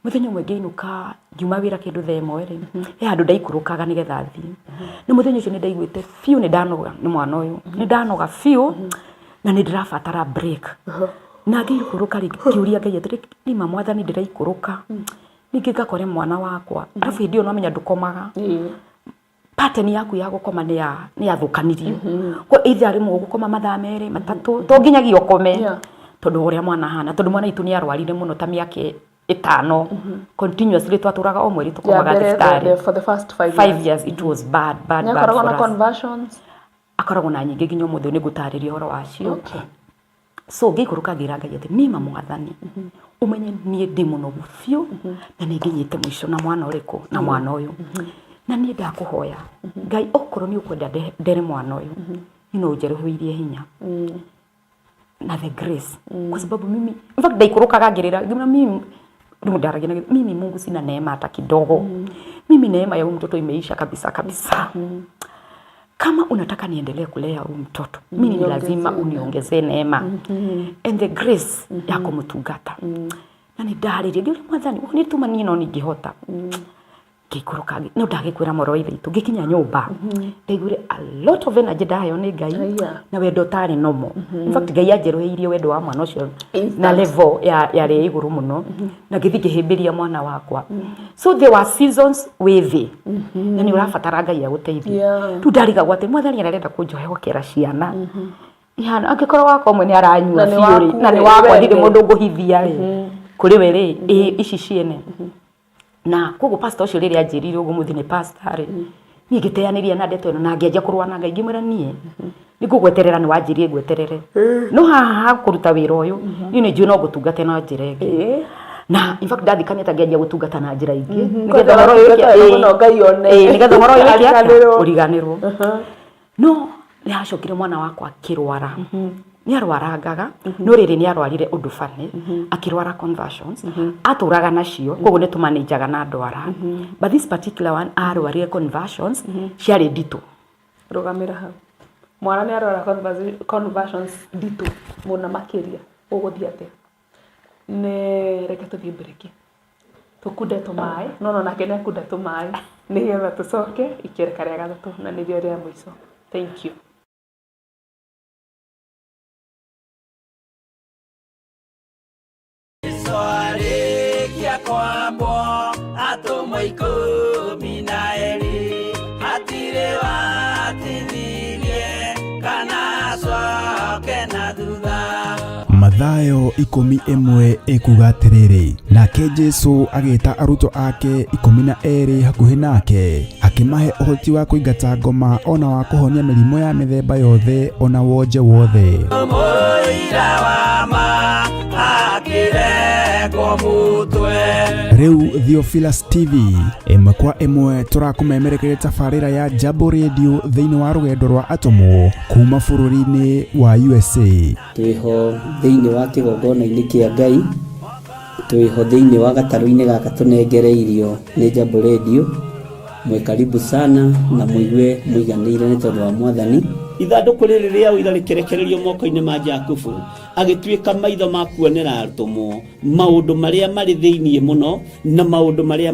mũthenya ũmwe ngĩinũka ngiuma wĩra kĩndũ thaa ĩmwe rĩ he handũ ndaikũrũkaga nĩgetha thiĩ na mũthenya ũcio nĩ ndaiguĩte biũ nĩ ndanoga nĩ mwana ũyũ nĩ ndanoga biũ na nĩ ndĩrabatara break na ngĩikũrũka rĩ ngĩũria Ngai atĩrĩ nĩma Mwathani ndĩraikũrũka ningĩ ngakore mwana wakwa arabu hĩndĩ ĩyo no menya ndũkomaga pattern yaku ya gũkoma nĩ yathũkanirio kwa either rĩmwe ũgũkoma mathaa merĩ matatũ to nginyagia ũkome tondũ ũrĩa mwana hana tondũ mwana itũ nĩ arwarire mũno ta mĩaka 5 continuously twatũraga o mweri tũkomaga thibitarĩ for the first 5 years it was bad for us conversions akoragwo na nyingĩ nginya ũmũthĩ nĩ ngũtarĩria ũhoro wacio so ngĩikũrũka ngĩra Ngai atĩ nĩma Mwathani ũmenye niĩ ndĩ mũnogu biũ na nĩ nginyĩte mũico na mwana ũrĩkũ na mwana ũyũ na niĩ ndakũhoya Ngai okorwo nĩ ũkwenda ndere mwana ũyũ no ũnjeruhĩrie hinya na the grace kwa sababu mimi in fact ndaikũrũkaga ngĩrĩra mimi ndaragia mimi Mungu sina neema hata kidogo mimi neema ya huyu mtoto imeisha kabisa kama unataka niendelee kulea huyu mtoto mimi ni lazima uniongezee neema and the grace ya kumtungata na nĩ ndarĩria ngĩũria Mwathani nĩtuma niĩ no ningĩhota ngĩikũrũka no ndagĩkwĩra moro itũ ngĩkinya nyũmba ndaiguire a lot of energy ndaheyo nĩ Ngai na wendo ũtarĩ nomo in fact Ngai anjerũhĩirie wendo wa mwana ũcio na level yarĩ igũrũ mũno na ngĩthiĩ ngĩhĩmbĩria mwana wakwa so there were seasons with thee na nĩ ũrabatara Ngai agũteithie tu ndarigagwo atĩ Mwathani arenda kũnjohokera ciana ihana angĩkorwo wakwa ũmwe nĩ aranyua biũ na nĩ wakwa ndirĩ mũndũ ngũhithia rĩ kũrĩ we rĩ ici ciene na koguo pastor ũcio rĩrĩa anjĩrire ũguo mũthĩ nĩ pastor rĩ niĩ ngĩteanĩria na ndeto ĩno na ngĩanjia kũrũa na Ngai ngĩmwĩra niĩ nĩngũgweterera nĩ wanjĩrie ngweterere no haha kũruta wĩra ũyũ niĩ nĩ njũĩ no ngũtungate na njĩra ĩngĩ na in fact ndathikania ta ngĩanjia gũtungata na njĩra ingĩ nĩgetha ũhoro ũyũ ũriganĩrwo no nĩ hacokire mwana wakwa akĩrwara nĩ arwarangaga no rĩrĩ nĩ arwarire ũndũ bane akĩrwara conversions atũraga nacio koguo nĩ tũmanĩjaga na ndwara but this particular one arwarire conversions ciarĩ nditũ rũgamĩra hau mwana nĩ arwara conversions nditũ mũno makĩria ũgũthiĩ atĩa nĩ reke tũthiĩ break tũkunde tũmaĩ no nake nĩ akunda tũmaĩ nĩgetha tũcoke ikereka rĩa gatatũ na nĩrĩo rĩa mũico thank you Soarekia kwambo atomwa 12 hatire watithirie kana coke na thutha Mathayo 11 ikuga atĩrĩrĩ nake Jesũ agĩta arutwo ake 12 hakuhĩ nake akĩmahe ũhoti wa kũingata ngoma ona wa kũhonia mĩrimũ ya mĩthemba yothe ona wonje wothe moira wa ma akire Rĩu Theophilus TV ĩmwe kwa ĩmwe tũrakũmemerekeria tabarĩra ya Jambo Radio thĩinĩ wa rũgendo rwa atũmwo kuma bũrũri-inĩ wa USA. Twĩho thĩinĩ wa kĩgongona-inĩ kĩa Ngai, twĩho thĩinĩ wa gatarũ-inĩ gaka tũnengereirio nĩ Jambo Radio. Mwe karibu sana na mũigue mũiganĩire nĩ tondũ wa Mwathani. Ithandũkũ rĩrĩ rĩa ũira rĩkĩrekererio moko-inĩ ma Jakubu agĩtuĩka maitho ma kuonera atũmwo maũndũ marĩa marĩ thĩinĩ mũno na maũndũ marĩa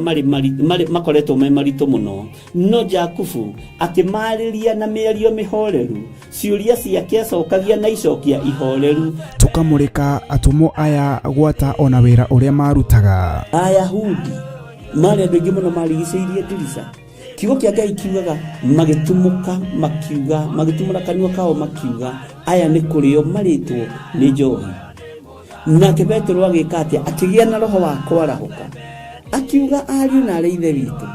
makoretwo me maritũ mũno no Jakubu akĩmarĩria na mĩario mĩhoreru ciũria ciake acokagia na icokia ihoreru tũkamũrĩka atũmwo aya gwata ona wĩra ũrĩa marutaga. Ayahudi marĩ andũ aingĩ mũno marigicĩirie ndirica kiugo kĩa Ngai kiugaga magĩtumũka makiuga magĩtumũra kanua kao makiuga aya nĩ kũrĩo marĩtwo nĩ njohi nake Petero agĩka atĩa akĩgĩa na roho wa kwarahũka akiuga ariũ na arĩ ithe witũ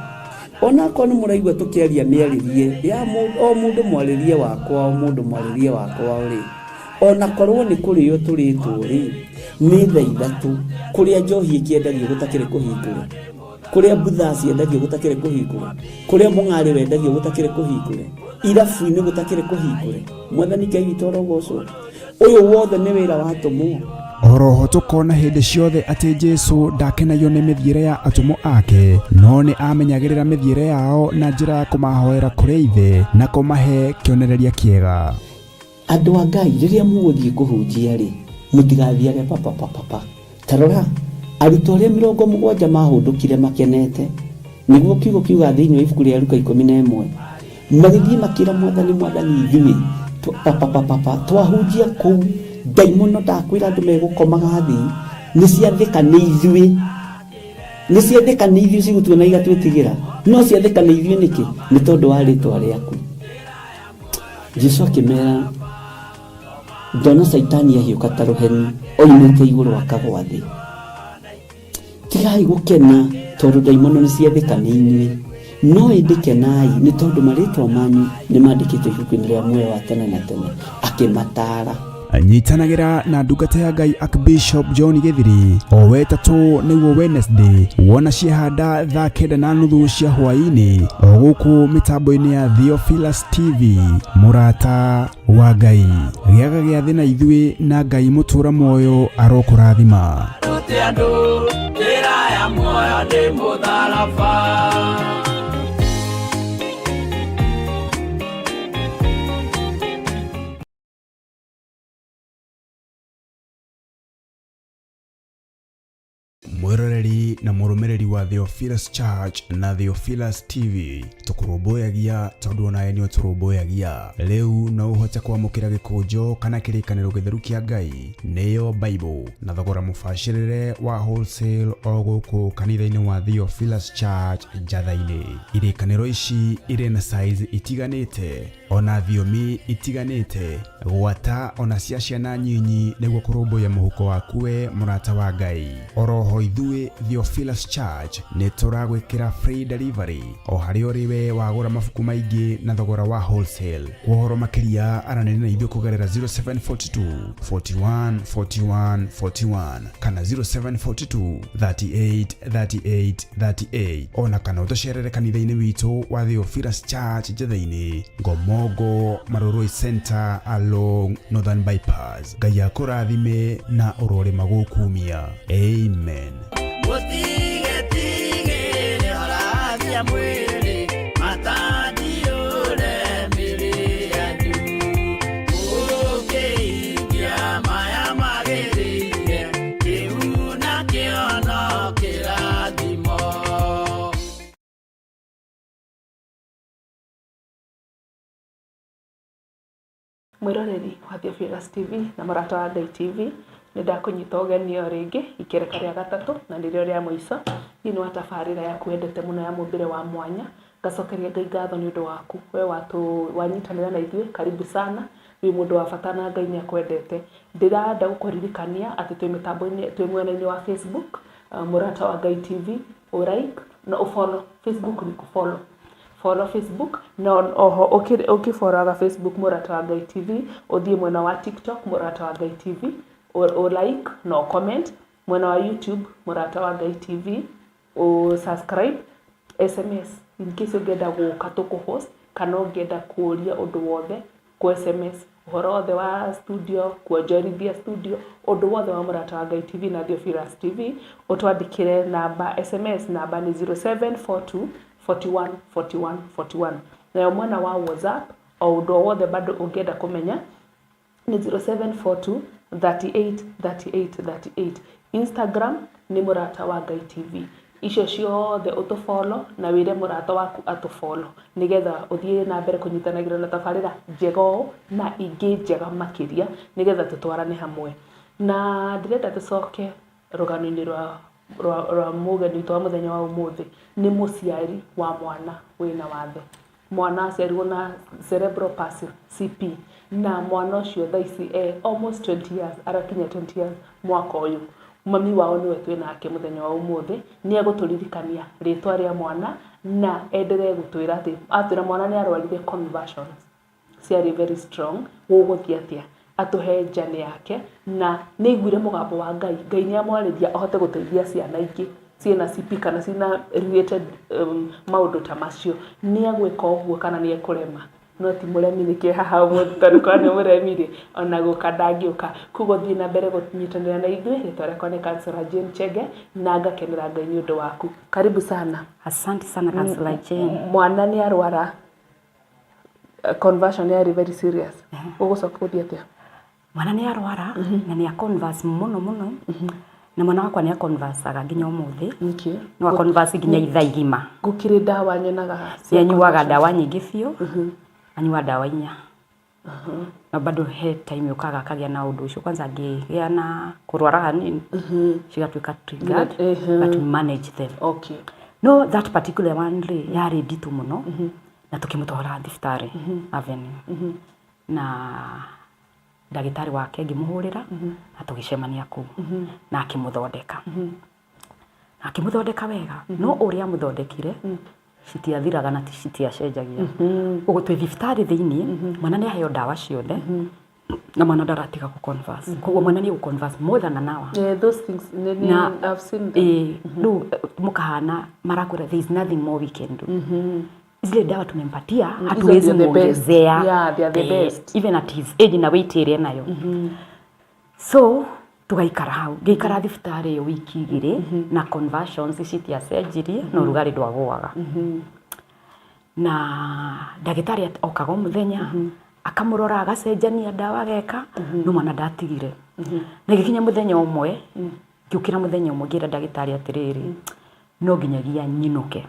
ona korwo nĩ mũraigua tũkĩaria mĩarĩrie ya o mũndũ mwarĩrie wakwa o mũndũ mwarĩrie wakwa rĩ ona korwo nĩ kũrĩo tũrĩtwo rĩ nĩ thaa ithatũ kũrĩa njohi ĩkĩendagio gũtakĩrĩ kũhingũre kũrĩa butha ciendagio gũtakĩrĩ kũhingũre kũrĩa mũng'arĩ wendagio gũtakĩrĩ kũhingũre irabu-inĩ gũtakĩrĩ kũhingũre Mwathani Ngai witũ arogocwo ũyũ wothe nĩ wĩra wa atũmwo. Oroho tũkona hĩndĩ ciothe atĩ Jesũ ndakenagio nĩ mĩthiĩre ya atũmwo ake no nĩ amenyagĩrĩra mĩthiĩre yao na njĩra ya kũmahoera kũrĩ ithe na kũmahe kĩonereria kĩega. Andũ a Ngai rĩrĩa mũgũthiĩ kũhunjia rĩ mũtigathiage papa tarora arutwo arĩa 70 mahũndũkire makenete nĩguo kiugo kiuga thĩinĩ wa ibuku rĩa Luka 11 magĩthiĩ makĩra Mwathani ithuĩ papa twahunjia kũu ndaimono ndakwĩra andũ megũkomaga thĩ nĩciathĩka nĩ ithuĩ cigũtuona igatwĩtigĩra no ciathĩka nĩ ithuĩ nĩkĩ nĩ tondũ wa rĩtwa rĩaku. Jesũ akĩmera ndona Saitani ahiũka ta rũheni oimĩte igũrũ akagwa thĩ. Tigai gũkena tondũ ndaimono nĩ ciathĩka nĩ inyuĩ no ĩndĩkenai nĩ tondũ marĩtwa manyu nĩ mandĩkĩtwo ibuku-inĩ rĩa muoyo wa tene na tene. Akĩmataara nyitanagĩra na ndungata ya Ngai Archbishop John Githiri o wetatũ nĩguo Wednesday wona ciehanda thaa 9:30 cia hwaĩ-inĩ o gũkũ mĩtambo-inĩ ya Theophilus TV mũrata wa Ngai gĩaga gĩa thĩ na ithuĩ na Ngai mũtũra muoyo arokũrathima. andũ njĩra ya muoyo nĩ mũtharaba. mwiroreri na murumiriri wa Theophilus Church na Theophilus TV tukurumbuyagia tondu naye ni uturumbuyagia riu no uhote kwamukira gikunjo kana kirikaniro githeru kia Ngai niyo Bible na thogora mubashirire wa wholesale o guku kanitha-ini wa Theophilus Church Njatha-ini. Irikaniro ici iri na size itiganite ona thiomi itiganite gwata ona cia ciana nyinyi niguo kurumbuya muhuko waku we murata wa Ngai. Oroho ithuĩ Theophilus Church nĩ tũragwĩkĩra free delivery o harĩ ũrĩwe wagũra mabuku maingĩ na thogora wa wholesale. Ũhoro makĩria aranĩria na ithuĩ kũgerera 0742 41 41 41 kana 0742 38 38 38 ona kana ũtũcerere kanitha-inĩ witũ wa Theophilus Church Njatha-ini Ngomongo Maroroi Center along Northern Bypass. Ngai akũrathime na ũrore magũkumia. Amen. Mwiroreri wa Theophilus TV na murata wa Ngai TV nĩ ndakunyita ũgeni o rĩngĩ ikereka rĩa gatatũ na nĩrĩo rĩa mũico thĩinĩ wa tabarĩra ya kwendete mũno ya mũmbĩre wa mwanya. Ngacokeria Ngai ngatho nĩ ũndũ waku we wanyitanĩra na ithuĩ. Karibu sana wĩ mũndũ wa bata na Ngai nĩ akwendete. Ndĩrenda gũkũririkania atĩ twĩ mĩtambo-inĩ twĩ mwena-inĩ wa Facebook murata wa Ngai TV like na follow Facebook ni follow Facebook na oho ukifollow Facebook murata wa Ngai TV uthie mwena wa TikTok murata wa Ngai TV o like no comment mwena wa YouTube murata wa Ngai TV o subscribe SMS in case ungenda guka tukuhost kana ungenda kuria undu wothe ku SMS uhoro wothe wa studio kuonjorithia studio undu wothe wa murata wa Ngai TV na Theophilus TV utwandikire namba SMS namba ni 0742 41 41 41 na mwena wa WhatsApp au undu wothe bado ungenda kumenya ni 0742 38 38 38. Instagram ni murata wa Ngai TV. Icio ciothe utufollow na wire murata waku atufollow nigetha uthie na mbere kunyitanagira na tabarĩra njega na ingĩ njega makiria nigetha tutwarane hamwe. Na ndirenda tucoke rugano-inĩ rwa mugeni twa muthenya wa umuthi ni muciari wa mwana wina wathe. Mwana aciarirwo na cerebral palsy CP na mwana ucio thaici almost 20 years arakinya 20 years mwaka uyu. Mami wao niwe twi nake muthenya wa umuthi ni aguturirikania ritwa ria mwana na endelee gutwira ati atwira mwana ni arwarire conversions ciari very strong guguthia atia atuhe njane yake na ni igwire mugambo wa Ngai. Ngai ni amwarithia ahote guteithia ciana ingĩ ciena CP kana cina related maundu ta macio ni agwika ũguo kana ni ekurema no ti muremi nike haha mũndũ tondũ kwa nĩ mũremi rĩ ona gũka ndangĩũka kugo thiĩ na mbere gũnyitanĩra na ithuĩ rĩtwa rĩakwa nĩ Councillor Jane Chege na ngakenera Ngai nĩ ũndũ waku. Karibu sana. Asante sana Councillor Jane. Mwana nĩ arwara conversion yari very serious ũgũcoka gũthiĩ atĩa? Mwana nĩ arwara na nĩ converse mũno na mwana wakwa nĩ conversaga nginya umuthi. No converse nginya ithaa igima. Gũkirĩ ndawa nyonaga nyuaga ndawa nyingĩ biũ anyua ndawa inya na bado he time ukaga kagĩa na ũndũ ũcio kwanza ngĩgĩa na kũrwara hanini cigatuĩka triggered but we manage them. Okay. No that particular one yarĩ nditũ mũno na tũkĩmũtwara thibitarĩ Avenue na ndagĩtarĩ wake ngĩmũhũrĩra na tũgĩcemania kũu na akĩmũthondeka wega no ũrĩa amũthondekire citiathiraga na citiacenjagia. Ũguo twĩ thibitarĩ thĩinĩ mwana nĩ aheo ndawa ciothe na mwana ndaratiga ku converse. Koguo mwana nĩ converse more than an hour. Those things I've seen them. No mukahana marakura there is nothing more we can do. Zile dawa tumempatia hatuwezi muongezea. Yeah, they are the best. Even at his age na weight ĩrĩa nayo. So tugaikara hau ngĩikara thibitarĩ yo wiki igĩrĩ na conversions citiacenjirie no rugarĩ ndwagũaga. Na ndagĩtarĩ okaga mũthenya akamũrora agacenjania ndawa geka no mwana ndatigire. Na gĩkinya mũthenya ũmwe Kiukira muthenya umwe ngira ndagitari atiriri no nginyagia nyinuke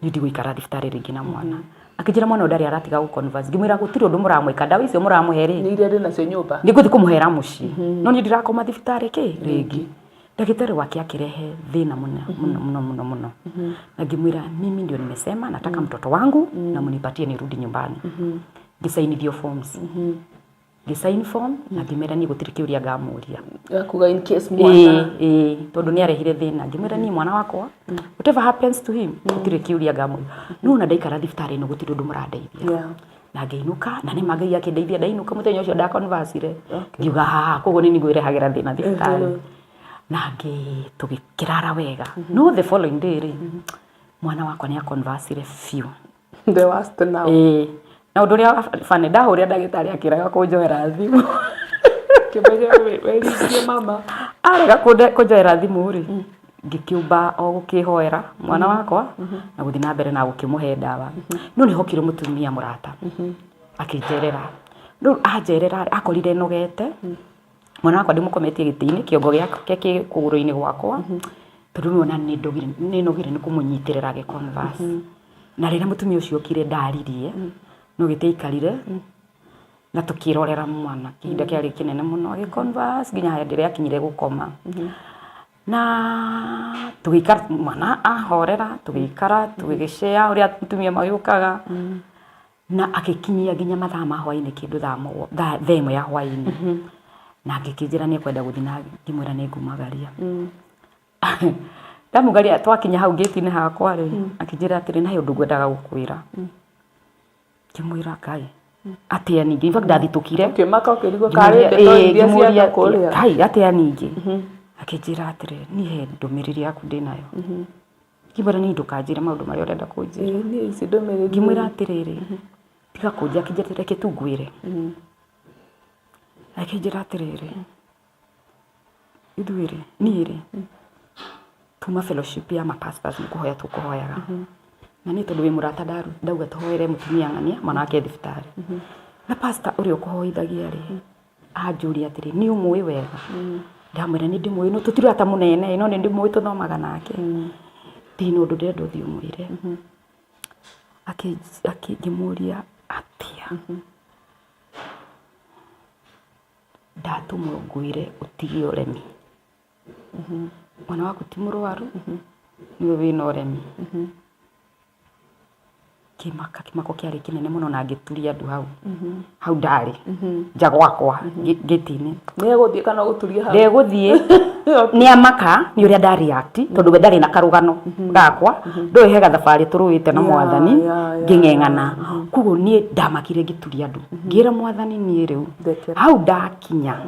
ni ndigũikara thibitarĩ rĩngĩ na mwana akijira mwana ndari aratiga gu converse ngimwira gutiri undu muramwika ndawa icio muramuhere ni iria ndina cio nyumba ndiguthi kumuhera muci no ni ndirakoma thibitarĩ ki rĩngĩ ndagitari wake akirehe thina muno na ngimwira mimi ndio nimesema nataka mtoto wangu na mnipatie nirudi nyumbani gisainithio forms gisain form na ngimera ni gutiri kiuria ngamuria kuga in case mwana tondu ni arehire thina ngimera ni mwana wakwa whatever happens to him gutiri kiuria ngamuria no na ndaikara thibitarĩ no gutiri undu murandeithia na ngeinuka na ni magai akindeithia ndainuka muthenya ucio nda converse ngiuga koguo ni ngwĩrehagira thina thibitarĩ na tugikirara wega no the following day mwana wakwa ni converse few the worst now na undu ria fane ndahuria ndagitari akiraga kunjoera thimu kibeje wewe mama arega kunjoera thimu ri ngikiumba o gukihoera mwana wakwa na guthi na mbere na gukimuhe ndawa no ni hokire mutumia murata akijerera no ajerera akorire nogete mwana wakwa ndimukometie gitini kiongo giake ki kuguru-ini gwakwa tondu niona ni nogire ni kumunyitirira ge converse na rira mutumia ucio kire ndaririe no giteikarire na tukirorera mwana kihinda kiari kinene muno ge converse nginya haya ndire akinyire gukoma na tugikara mwana ahorera tugikara tugigicea uria mutumia magyukaga na akikinyia nginya mathaa ma hwaini kindu thaa ĩmwe ya hwaini na ngikijira ni kwenda guthi na ngimwira ni ngumagaria ndamugaria twakinya hau gate-ini hakwa ri akijira atiri nayo undu ngwendaga gukwira kimwira kai atia ningi in fact ndathitũkire kimaka ukirigo kare ndeto iria cia kuria kai atia ningi akijira atiri ni he ndumiriri yaku ndinayo kibara ni ndukanjira maundu maria urenda kunjira ni ici ndumiriri ngimwira atiriri tiga kunjia akijira reke tu ngwire akijira atiriri ithuiri niiri tuma fellowship ya mapastors nikuhoya tukuhoyaga na ni tondu wi murata ndauga tuhoere mutumia ng'ania mwana wake thibitarĩ na pastor uri ukuhoithagia ri anjuria atiri ni umwe wega ndamwira ni ndimwe no tutiri ata munene no ni ndimwe tuthomaga nake tino undu ndendo thi umwire akigimuria atia ndatumwo ngwire utigi uremi mwana waku ti murwaru niwe wina uremi kimako kiari kinene muno na ngituria andu hau ndari nja gwakwa gitini ni guthie kana guturia hau ndeguthie ni amaka ni uria ndari ati tondu we ndari na karugano gakwa ndoihega thabari turuite na mwathani nging'eng'ana kugo ni ndamakire ngituria andu ngira mwathani ni riu hau ndakinya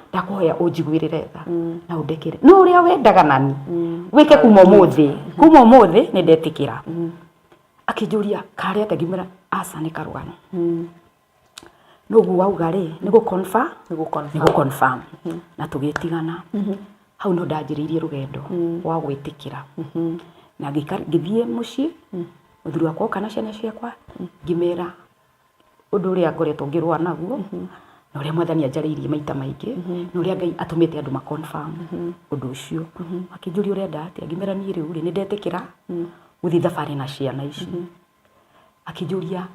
ndakuhoya unjiguirire tha na undekire no uria wendaga nani wike kuma umuthi ni ndetikira akijuria kare atagimira asa ni karugano no guauga ri ni guconfirm na tugitigana hau no ndanjiririe rugendo wa gwitikira na ngithie mucii uthuri wakwa kana ciana ciakwa ngimera undu uria ngoretwo ngirwa naguo na uria mwathani anjariirie maita maingi na uria Ngai atumite andu maconfirm undu ucio akijuria urenda atia ngimera ni riu ri ni ndetikira guthi thabari na ciana ici akijuria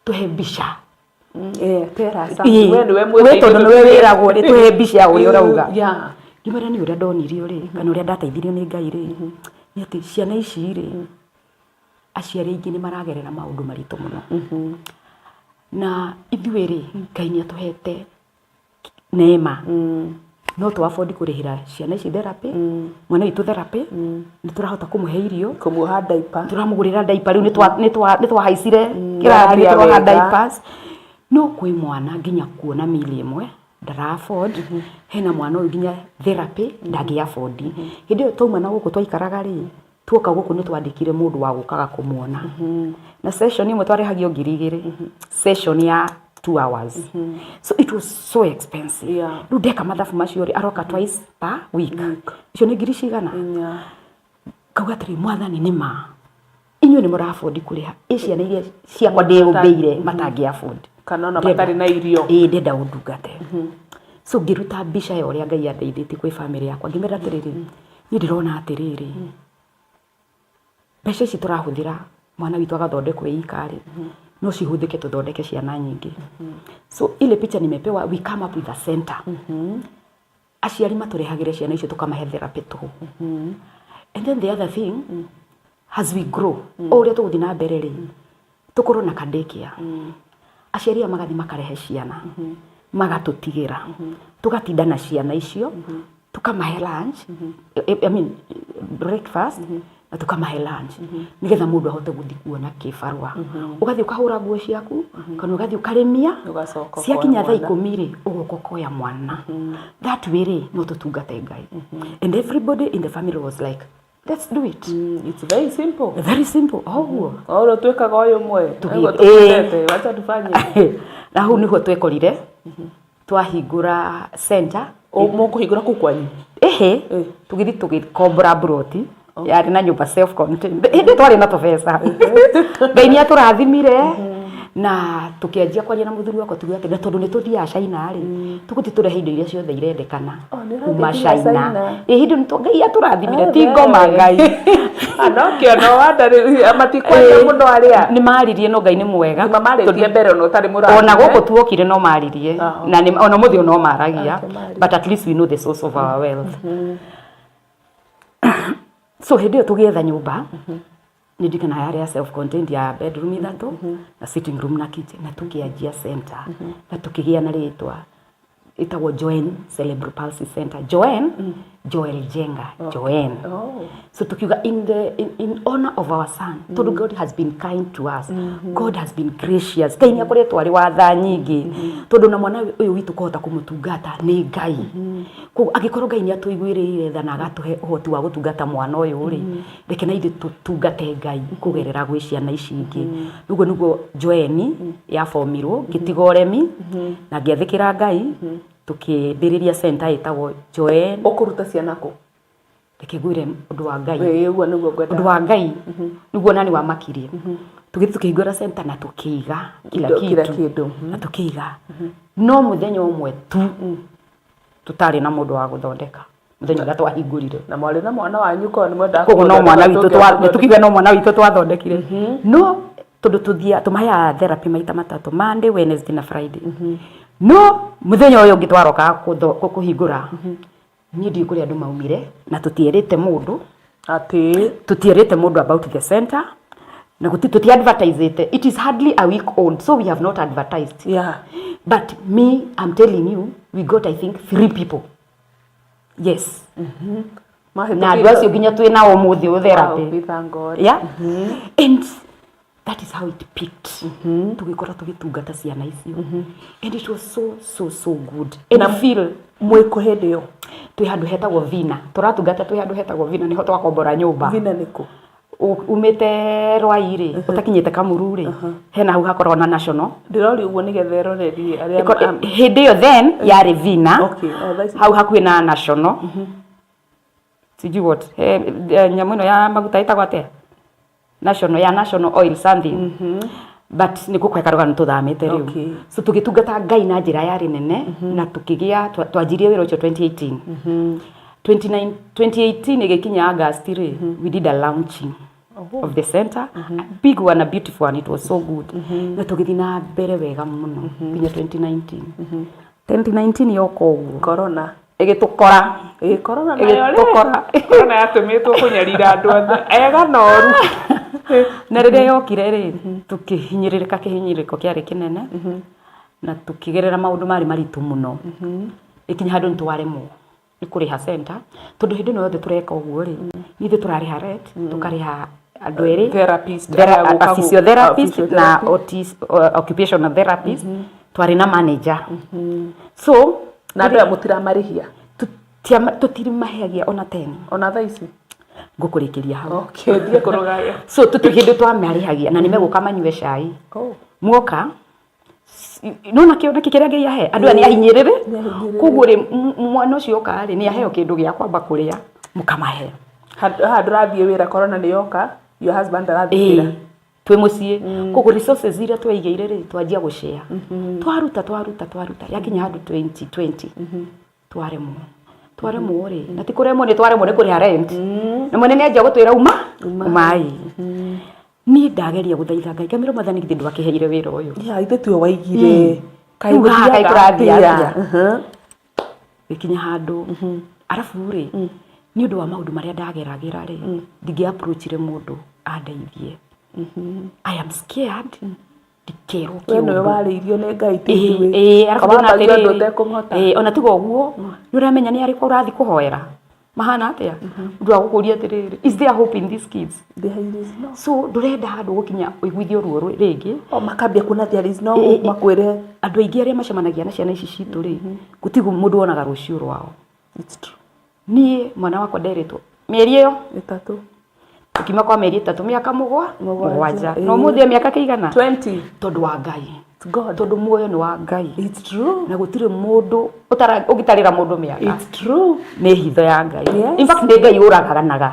tuhe mbica tera sa we tondu niwe wiragwo ri tuhe mbica uria urauga ngimera ni uria ndonirio ri kana uria ndateithirio ni Ngai ri ni ati ciana ici ri aciari aingi ni maragerera maundu maritu muno na ithuĩ ri Ngai ni atuhete neema no tu afford kurihira ciana ici therapy mwana witu therapy ni turahota kumuhe irio kumuha diaper turamugurira diaper riu ni twa haicire kirathi ni twa diapers no kwi mwana nginya kuona mili imwe ndara afford hena mwana uyu nginya therapy ndangi afford hindi yo tuma na guku twaikaraga ri tuoka guku ni twandikire mundu wa gukaga kumuona na session imwe twarehagio 2,000 session ya 2 hours so it was so expensive ru ndeka mathabu macio ri aroka twice per week icio ni ngiri cigana kauga atiri mwathani ni ma inyuĩ ni mũra afford kuriha icia ni iria ciakwa ndĩũmbĩire matangi afford kana ona matari na irio ndenda undungate so ngiruta mbica ya uria Ngai andeithĩtie kwĩ family yakwa ngĩmera atĩrĩrĩ niĩ ndĩrona atĩrĩrĩ mbeca ici tũrahũthĩra mwana witũ agathondekwo ikarĩ no cihũthĩke tũthondeke ciana nyingĩ so ile picha nimepewa we come up with a center aciari matũrehagĩre ciana icio tũkamahe therapy tũhũ and then the other thing as we grow o ũrĩa tũgũthiĩ na mbere rĩ tũkorwo na kadaycare aciari magathi makarehe ciana magatũtigĩra tũgatinda na ciana icio tukamahe lunch I mean breakfast na tukamahe lunch nigetha mũndũ ahote gũthiĩ kuona kĩbarũa ũgathiĩ ũkahũra nguo ciaku kana ũgathiĩ ũkarĩmia ciakinya thaa 10 rĩ ũgoka ũkoya mwana that way rĩ no tũtungate Ngai and everybody in the family was like let's do it. It's very simple. Very simple. Oh. Oro twekaga oyo mwe. Wacha tufanye. Na huu niho twekorire. Twahingura center. O mũkũhingũra kũ kwanyu? Tugithi tugikombora broti. Yari na nyumba self contained. Hindi twari na tũbeca. Ngai nĩ atũrathimire. Na tukianjia kwaria na muthuri wako tugiye atĩ tondũ nĩ tuthiaga China rĩ tuguthi turehe indo iria ciothe irendekana kuma China hindi nĩ Ngai atũrathimire ti ngoma Ngai anokio no wandarĩ amatikwenda mũno arĩa nĩ maririe no Ngai nĩ mwega mamaririe mbere no tarĩ mũrata ona gũkũ tuokire no maririe na ona mũthio no maragia but at least we know the source of our wealth so hindi ĩyo tũgĩetha nyũmba nidikana area self contained ya bedroom ithatũ na sitting room na kitchen na tukianjia center na tukigia na ritwa itagwo Joen Cerebral Palsy Center Joel Jenga Joen so tukiuga in honor of our son tondũ God has been kind to us God has been gracious Ngai nĩ akoretwo arĩ wa tha nyingĩ tondũ na mwana ũyũ witũ kũhota kũmũtungata nĩ Ngai koguo angĩkorwo Ngai nĩ atũiguĩrĩire tha na agatũhe ũhoti wa gũtungata mwana ũyũ rĩ reke na ithuĩ tũtungate Ngai kũgerera gwĩ ciana ici ingĩ nĩguo Joen ya formirwo ngĩtiga ũremi na ngĩathĩkĩra Ngai tukĩmbĩrĩria center ĩtagwo Joen ũkũruta ciana kũ reke ngwĩre ũndũ wa Ngai ũguo nĩguo ngwenda ũndũ wa Ngai nĩguo nani wa makirie tũgĩthiĩ tukĩhingũra center na tũkĩiga kila kitu na tũkĩiga no mũthenya ũmwe tu tutarĩ na mũndũ wa gũthondeka mũthenya ũrĩa twahingũrire na mwarĩ na mwana wanyu ko nĩ mwenda koguo no mwana witũ tukiuga no mwana witũ twathondekire no tondũ tũthia tũmaheaga therapy maita matatũ Monday Wednesday na Friday no muthenya ũyũ ũngĩ twaroka kũhingũra niĩ ndiĩ kũrĩa andũ maumire na tũtierĩte mũndũ atĩ tũtierĩte mũndũ about the center na tũti advertise it is hardly a week old so we have not advertised but me I'm telling you we got I think 3 people yes na andũ acio nginya twĩna ũmũthĩ o therapy and that is how it picked tugikora tugitungata ciana icio and it was so good and I feel mwiko hĩndĩ ĩyo twĩ handũ hetagwo Vina turatungata twĩ handũ hetagwo Vina niho twakombora nyũmba Vina nĩkũ umite Rwai rĩ utakinyite Kamuru rĩ hena hau hakorwo na national ndirori uguo nigetha erorerie arĩa hĩndĩ ĩyo then yarĩ Vina hau hakuhĩ na national sijui what nyamũ ĩno ya maguta ĩtagwo atĩa national oil something but niko kwekaruga nituthamite riu so tugitungata Ngai na njira yari nene na tukigia twanjirie wira ucio 2018 2018 igikinya August ri we did a launching of the center a big one a beautiful one it was so good na tugithi na mbere wega muno kinya 2019 yoko uguo corona igitukora corona nayo corona yatumĩtwo kũnyarira andũ othe ega noru na rĩrĩa yokire rĩ tukihinyĩrĩrĩka kĩhinyĩrĩko kĩarĩ kĩnene na tukigerera maũndũ marĩ maritũ mũno ikinya handũ nĩtwaremwo nĩ kũrĩha center tondũ hĩndĩ ĩno yothe tũreka ũguo rĩ ithuĩ tũrarĩha rent tũkarĩha andũ erĩ physiotherapist na occupational therapist twarĩ na manager so na andũ mũtiramarĩhia tũtirimaheagia ona teni ona thaa ici ngũkũrĩkĩria hau okay thiĩ kũrũgayo so tũtikĩndũ twamarihagia na nĩmegũka manyue cai muoka nona kĩo kĩrĩa Ngai ahe andũ nĩ ahinyĩrĩre koguo rĩ mwana ũcio oka rĩ nĩ aheo kĩndũ gĩa kwamba kũrĩa mũkamahe handũ rathiĩ wĩra corona nĩ yoka your husband arathiĩ wĩra twi mucie koguo resources iria twaigeire ri twanjia gushare twaruta yakinya handu 2020 twaremwo ri na tikuremwo ni twaremwo ni kuriha rent na mwene ni anjia gutwira umai ni ndageria guthaitha Ngai kamira mathani githĩ ndwakiheire wĩra ũyũ ya ithe tuo waigire kai kurathia ikinya handu arafu ri ni undu wa maundu maria ndageragira ri ndingi approachire mundu andeithie I am scared dikero kio wewe wariirio ni Ngai tiwe arafu ona tigo guo ni uramenya ni ari kwa urathi kuhoera mahana atia ndu agukuria atiriri is there hope in these kids there is no so ndurenda handu gukinya uiguithio ruo ringi makambia kuna there is no hope makwire andu aingi aria macemanagia na ciana ici citu ri gutigu mundu onaga rucio rwao it's true ni mwana wakwa nderitwo mieri iyo 3 ukima kwa mieri 3 miaka mugwanja no muthia miaka kiigana 20 tondu wa Ngai God tondu muoyo ni wa Ngai it's true na gutire mundu ugitarira mundu miaka it's true ni hitho ya Ngai yes. in fact ni Ngai uraganaga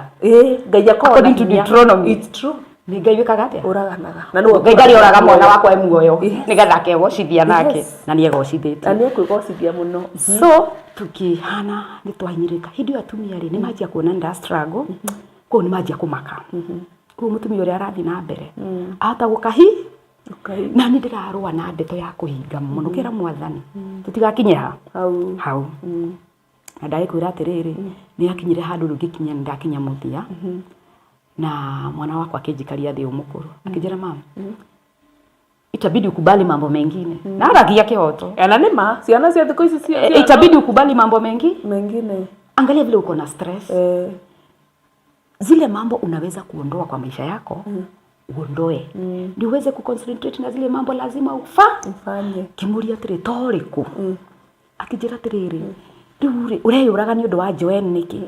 Ngai akora according to Deuteronomy it's true ni Ngai wikaga atia uraganaga na no Ngai ndari oraga mwana wakwa muoyo nigetha akegocithia nake na ni egocithĩtie na ni ekwigocithia muno so tukihana ni twahinyirika hindi atumia ri ni majia kuona nda struggle ko ni majia kumaka ko mutumia uri arathi na mbere ahota gukahi na ni ndirarua na ndeto ya kuhinga muno kira mwathani tutigakinye hau na ndaikwira atiriri ni akinyire handu rugikinya ndakinya muthia na mwana wako akijikaria thi umukuru akijira mama itabidi ukubali mambo mengine na aragia kihoto ana nima ciana cia thiko ici itabidi ukubali mambo mengine angalia vile uko na stress zile mambo unaweza kuondoa kwa maisha yako uondoe ndio uweze kuconcentrate na zile mambo lazima ufanye kimuria tiri toriku akijira tiriri riure ureyuraga ni undu wa Joen niki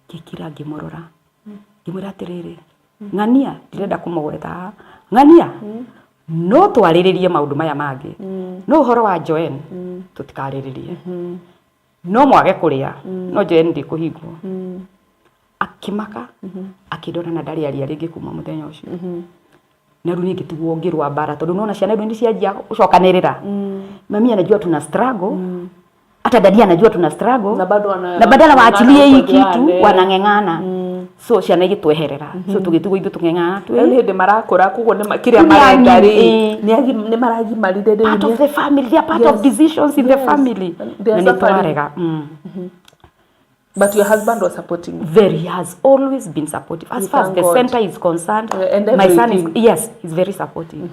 kikira ngimorora ngimwira tiriri ng'ania ndirenda kumugweta ng'ania no twariririe maundu maya mangi no uhoro wa Joen tutikariririe no mwage kuria no Joen ndikuhingwo akimaka akidona na ndari aria ringi kuma muthenya ucio na runi ngitugwo ngirwa bara tondu nona ciana ndu cianjia ucokanirira mami anajua tuna struggle hata dadi anajua tuna struggle na badala waachilie hii kitu wanang'eng'ana so ciana igitweherera so tugitugwo ithu tung'eng'ana ni hindi marakura kugo ni kiria marenda ri ni maragi marire ri part of the family they are part of decisions in the family na ni twarega but your husband was supporting he has always been supportive as far as the center is concerned my son is he's very supportive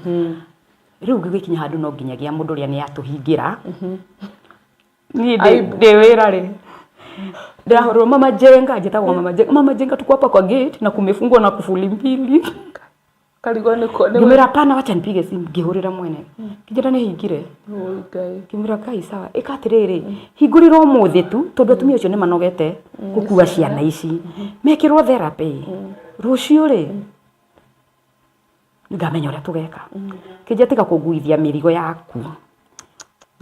riu gikinya handu no nginyagia mundu ria ni atuhingira ni de wera ri ndahoro mama jenga jetagwa mama jenga tuko hapa kwa gate na kumefungwa na kufuli mbili karigo ni ko ngimera pana wacha nipige simu ngihurira mwene kijana ni hingire Ngai kimira kai sawa ikatiriri hingurirwo muthi tu tondu atumia ucio ni manogete gukua ciana ici mekirwo therapy rucio ri ngamenya uria tugeka kije tika kuguithia mirigo yaku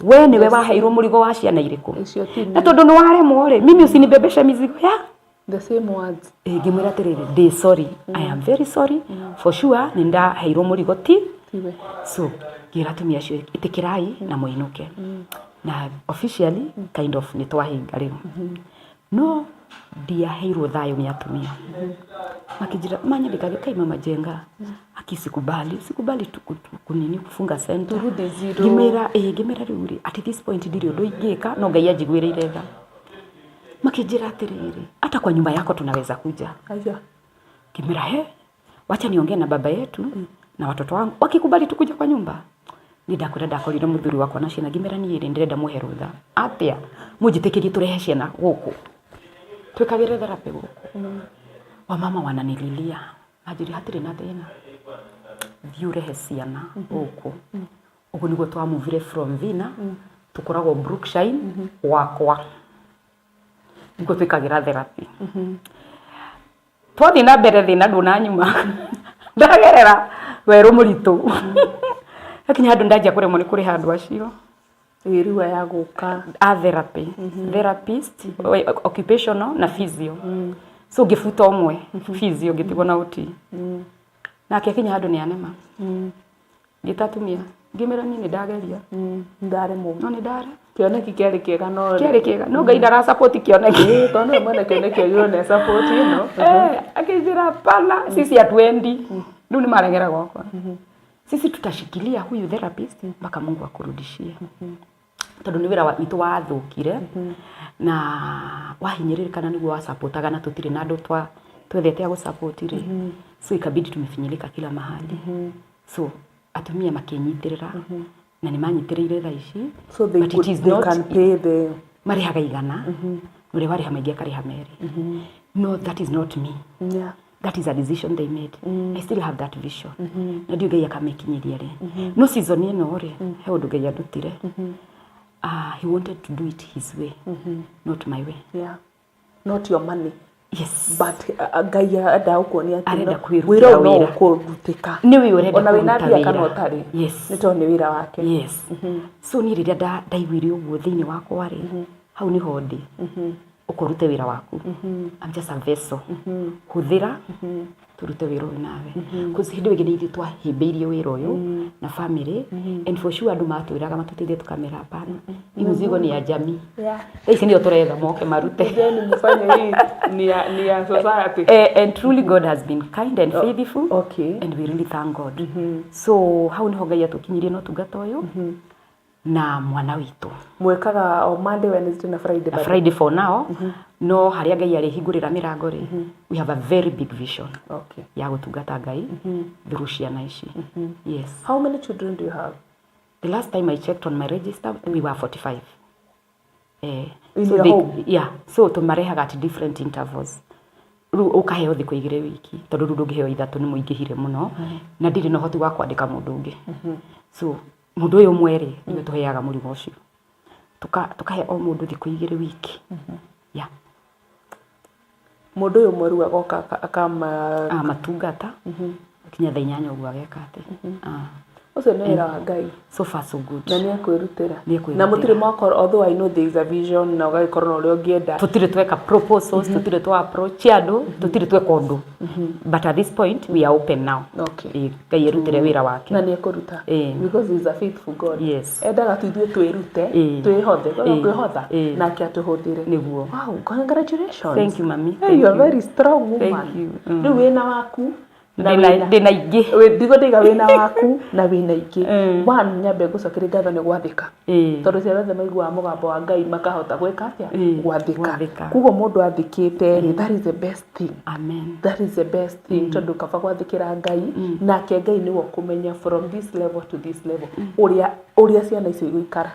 we niwe waheirwo murigo wa ciana iriku na tondu ni waremwo ri mimi usinibebeshe mizigo ya the same words ngimwira tiriri sorry I am very sorry for sure ninda heirwo murigo so gira tumia cio itikirai na muinuke na officially kind of ni twahinga riu no dia heirwo thayo ni atumia makijira manyandikaga kai mama jenga akisikubali kunini kufunga center turudi zero ngimera riuri at this point ndiri undu ingika no Ngai ajigwiriire tha makijira atiriri hata kwa nyumba yako tunaweza kuja aja kimera wacha niongee na baba yetu na watoto wangu wakikubali tukuja kwa nyumba ndakwira ndakorire muthuri wakwa na ciana ngimera ni iri ndirenda muherutha atia mujitikirie turehe ciana guku twikagire therapy guku wa mama wananililia ajiri hatire na thina thiurehe ciana guku ugu niguo twamuvire from Vina tukoragwo Brookshire wakwa niguo twikagira therapy twathi na mbere thina nduna nyuma ndagerera weru muritu akinya handu ndajia kuremwo ni kuri handu acio iriwa ya guka therapy therapist occupational na physio so ngifuta omwe physio ngitigwo na uti nake akinya handu ni anema ngitatumia ngimera ni ndageria ndare mu no ni ndare kioneki kiari kiega no ngai ndara support kioneki tono mwana kioneki agiro ne support akijira pana sisi hatuendi ndio ni marengera gwakwa sisi tutashikilia huyu therapist mpaka Mungu akurudishie tondu ni wira witu wathukire na wahinyiririkana niguo wa supportaga na tutire na andu twethete agu support ri so ikabidi tumefinyilika kila mahali so atumia makinyitirira na ni manyitirire thaici so they can pay the marihaga igana uri wari hamagia kari hameri no that is not me that is a decision they made I still have that vision na ndio ngai akamekinyiria ri no season ino ri he undu ngai adutire he wanted to do it his way not my way not your money yes but ngai adaukuonia arenda kwirutira wira kurutika ni we urenda ona wina bia kana utari yes ni to ni wira wake yes so ni riria ndaiguire uguo thiini wakwa ri hau ni hodi ukurute wira waku I'm just a vessel huthira turute wira uyu nawe kuzi hindi wigire ithu twahimbiirie wira uyu na family and for sure andu matwiraga matutithie tukamera hapana imuzigo ni ya jamii ici ndio turetha moke marute then mfanye hii ni ya society and truly God has been kind and faithful and we really thank God so hau ni hogai atukinyirie no tungata uyu na mwana witu mwekaga on Monday Wednesday na Friday for now no haria ngai ari hingurira mirango ri we have a very big vision ya gutungata ngai through ciana ici yes. How many children do you have? The last time I checked on my register we were 45 so tumarehaga at different intervals ru ukaheo thiku igire wiki tondu ru ndungiheo ithatu ni muingihire muno na ndiri no hoti wa kwandika mundu ungi so mundu uyu mweri ni tuheaga murimo ucio tukahe o mundu thiku igire wiki mundu uyu mweru agoka akama matungata kinya thaa 8 uguo ageka ati ucio ni wira wa ngai so far so good na ni akwirutira na mutire mwako although I know there is a vision na ugagikorwo na uria ungienda tutire tweka proposals tutire twa approach andu tutire tweka undu but at this point we are open now ngai erutire wira wake na ni akuruta because he is a faithful God yes endaga tuithie twirute twihothe kwihotha na akiatuhuthire niguo wow congratulations thank you mami you are very strong woman thank you riu wina waku ndina ingi ndigo ndiga wina waku na wina ingi one nyambe gucokeria ngatho ni gwathika tondu ciothe maigua mugambo wa ngai makahota gwika atia gwathika kugo mundu athikite that is the best thing amen that is the best thing tondu kaba gwathikira ngai nake ngai niwo kumenya from this level to this level uria ciana icio igukara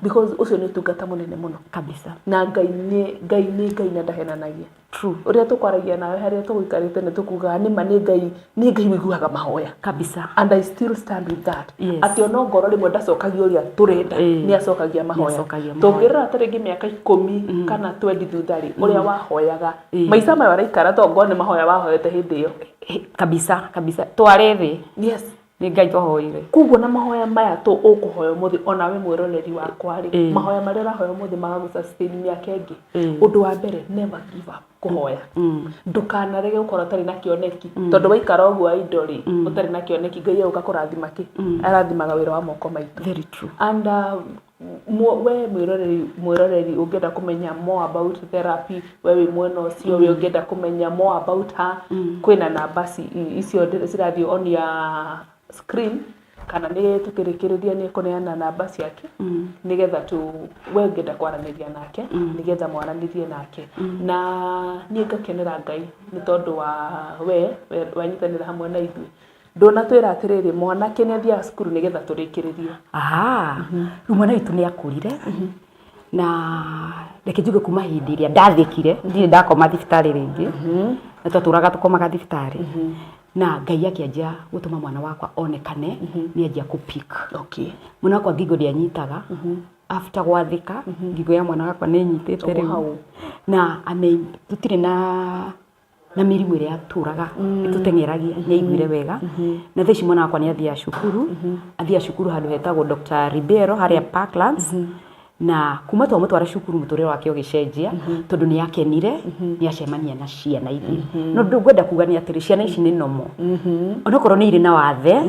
because ucio ni tungata munene muno kabisa na ngai ni na ndahenanagia true uria tukwaragia nawe haria tuguikarite ni tukuga ni ma ni ngai wiguaga mahoya kabisa and I still stand with that ati ono ngoro rimwe ndacokagia uria turenda ni acokagia mahoya tungirira taringi miaka 10 kana 20 thuthari uria wahoyaga maica mayo araikara to ngone mahoya wahoyete hindi iyo kabisa tware thi yes ni ngai twahoire kuguo na mahoya maya tu ukuhoya muthi ona we mwiroreri wakwa ri mahoya maria rahoya muthi magagusustain miaka ingi undu wa mbere never give up kuhoya ndukanarege ukora tari na kioneki tondu waikara uguo idoli utari na kioneki ngai ukakurathima ki arathimaga wira wa moko maitu very true and we mwiroreri ungienda kumenya more about therapy we mwena ucio we ungienda kumenya more about her kwina namba icio cirathio on ya screen kana ni tukirikiriria ni kuneana namba ciake nigetha we ngenda kwaraniria nake nigetha mwaranirie nake na ni ngakenera ngai ni tondu wa we wanyitanira hamwe na ithui ndona twira atiriri mwanake ni athia cukuru nigetha turikiririe mwana witu ni akurire na reke njuge kuma hindi iria ndathikire ndire ndakoma thibitari ringi na twaturaga tukomaga thibitari na ngai akianjia gutuma mwana wakwa onekane ni anjia kupik mwana wakwa ngingo ndianyitaga after gwathika ngingo ya mwana wakwa ni nyitite riu na tutire na mirimu iria aturaga tutengeragia ni aiguire wega na thici mwana wakwa ni athia cukuru handu hetagwo Dr. Ribeiro haria Parklands na kuma twamutwara cukuru muturire wake ugicenjia tondu ni akenire ni acemania na ciana ithi no ndungwenda kuga ni atiri ciana ici ni nomo onokorwo ni iri na wathe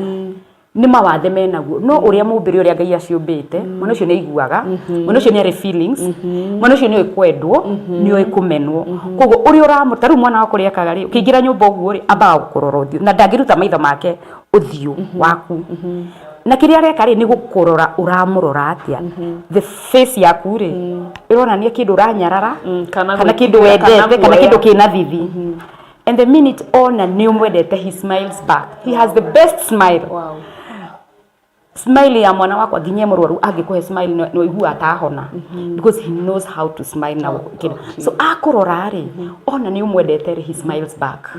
ni mawathe menaguo no uria mumbiri uria Ngai aciumbite mwana ucio ni iguaga mwana ucio ni ari feelings mwana ucio ni oikwendwo ni oikumenwo koguo uria uramutaru mwana wako ria kagari ukiingira nyumba uguo ri amba gukurora uthio na ndangiruta maitho make uthio waku na kiria reka ri ni gukurora uramurora atia the face yaku ri ironania kindu uranyarara kana kindu wendete kana kindu kina thithi and the minute ona ni umwendete he smiles back he has the best smile. Wow. Smile ya mwana wako aginye murwaru angikuhe smile no igua atahona because he knows how to smile now kindu so akurora ri ona ni umwendete he smiles back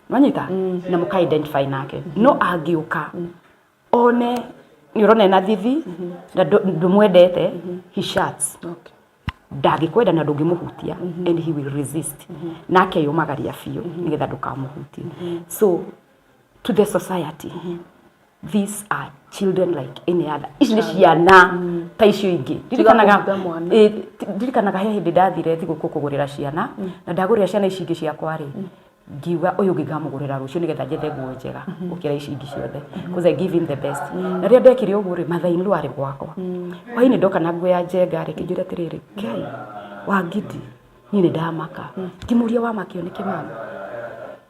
Wanyita na muka identify nake no agiuka one ni urone na thithi na ndumwendete he shuts ndagikwenda na ndungimuhutia and he will resist nake yumagaria fiu nigetha ndukamuhutie so to the society these are children like any other ici ni ciana ta icio ingi ndirikanaga he hindi ndathire thiguku kugurira ciana na ndagurira ciana ici ingi ciakwa ri ngiuga uyu ngamugurira rucio nigetha njethe nguo njega ukira ici ingi ciothe because I give him the best na ria ndekire uguo ri mathaini rwari gwakwa waini ndoka na nguo ya njenga ri kinjira tiriri Ngai wa ngiti ni ndamaka kimuria wa makio ni kimama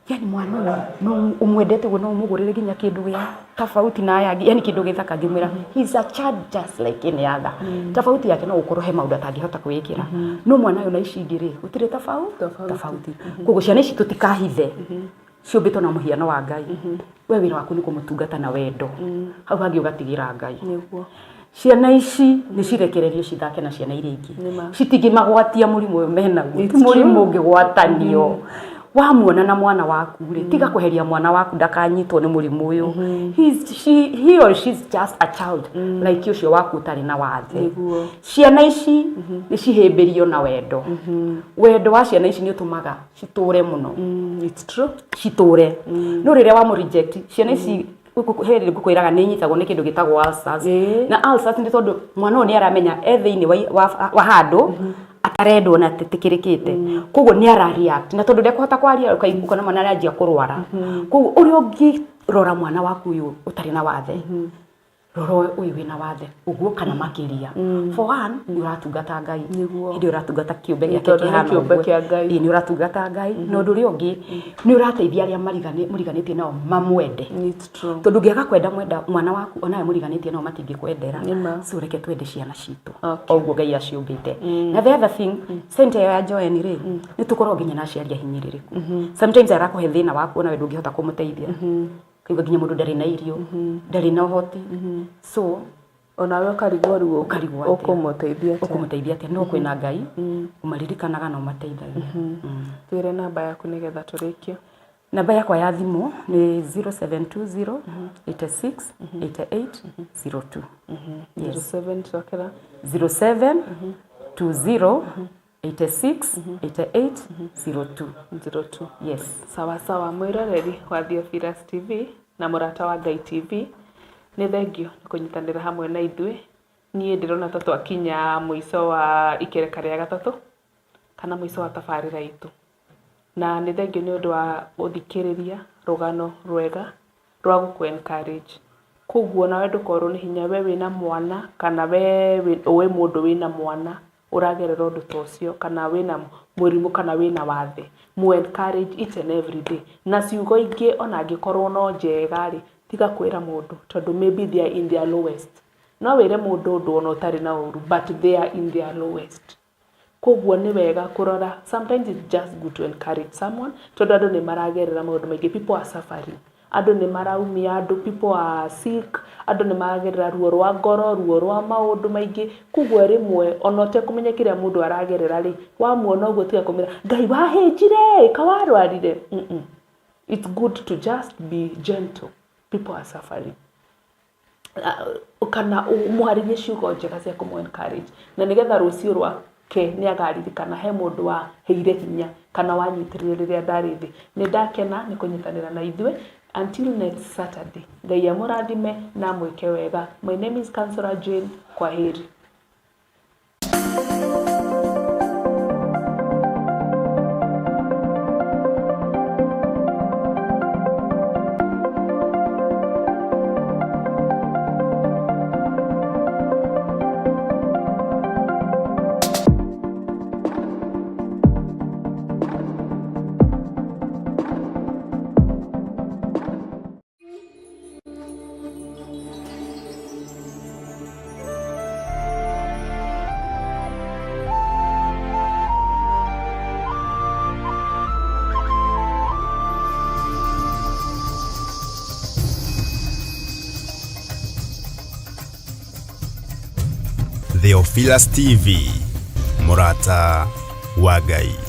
yani mwana no umwendete go no umugurire ginya kindu gya tofauti na aya yani kindu githaka ngimwira he's a child just like any other tofauti yake no ukorwo he maundu atangihota kwikira no mwana yo na ici ngiri utire tofauti kogo ciana ici tutikahithe ciumbitwo na muhiano wa Ngai we wira waku ni kumutungata na wendo hau hangi ugatigira Ngai niguo ciana ici ni cirekererio cithake na ciana iria ingi citingimagwatia murimu uyu menaguo murimu ungigwatanio wamuona na mwana waku ri tiga kuheria mwana waku ndakanyitwo ni murimu uyu he or she's just a child like ucio waku utari na wathe ciana ici ni cihimbirio na wendo wendo wa ciana ici ni utumaga citure muno it's true citure no riria wa mu reject ciana ici heri gukwiraga ni nyitagwo ni kindu gitagwo ulcers na ulcers ni tondu mwana oni aramenya etheini wa handu atarendwo na titikirikite koguo ni ara react na tondu ndekuhota kwaria ukaiguka na mwana aranjia kurwara koguo uri ungirora mwana waku uyu utari na wathe roro uyu wina wathe uguo kana makiria for one uratungata Ngai hindi uratungata kiumbe giake kihana ni uratungata Ngai no nduri ungi ni urateithia aria muriganitie nao mamwende it's true tondu ngiaga kwenda mwana waku onawe muriganitie nao matingikwendera so reke twende ciana citu oguo Ngai aciumbite na the other thing center ya Joen ri ni tukorwo nginya na ciaria hinyiririku sometimes arakuhe thina waku onawe ndungihota kumuteithia kiuga nginya mundu ndari na irio ndari na hoti so onawe ukarigwo ruo ukumuteithia ati no kwina Ngai umaririkanaga na umateithagia twire namba yaku nigetha turikio namba yakwa ya thimu ni 0720 86 88 02 yes 07 20 86 88 02 yes sawa mwiroreri wa Theophilus TV na murata wa Ngai TV ni thengio kunyitanira hamwe na ithui nie ndirona twakinya muico wa ikereka ria gatatu kana muico wa tabarira itu na ni thengio ni undu wa guthikiriria rugano rwega rwa guku encourage koguo na wendu korwo ni hinya we wina mwana kana we mundu wina mwana uragerera undu tocio kana wina murimu kana wina wathe mu encourage each and every day na ciugo ingi ona angikorwo no njega ri tiga kwira mundu tondu maybe they are in their lowest no wire mundu undu ona utari na uru but they are in their lowest koguo ni wega kurora sometimes it's just good to encourage someone tondu andu ni maragerera maundu maingi people are suffering andu ni maraumia andu people are sick andu ni maragerera ruo rwa ngoro ruo rwa maundu maingi koguo rimwe onote kumenya kiria mundu aragerera ri wa muona uguo tiga kumira Ngai wahinjire kawarwarire it's good to just be gentle people are suffering kana umuharirie ciugo njega cia kumu encourage na nigetha rucio rwake ni agaririkana he mundu wa heire hinya kana wanyitirire riria ndari thi ni ndakena ni kunyitanira na ithui until next Saturday Ngai amurathime na mwike wega. My name is Councillor Jane. Kwaheri. Theophilus TV, Mũrata wa Ngai.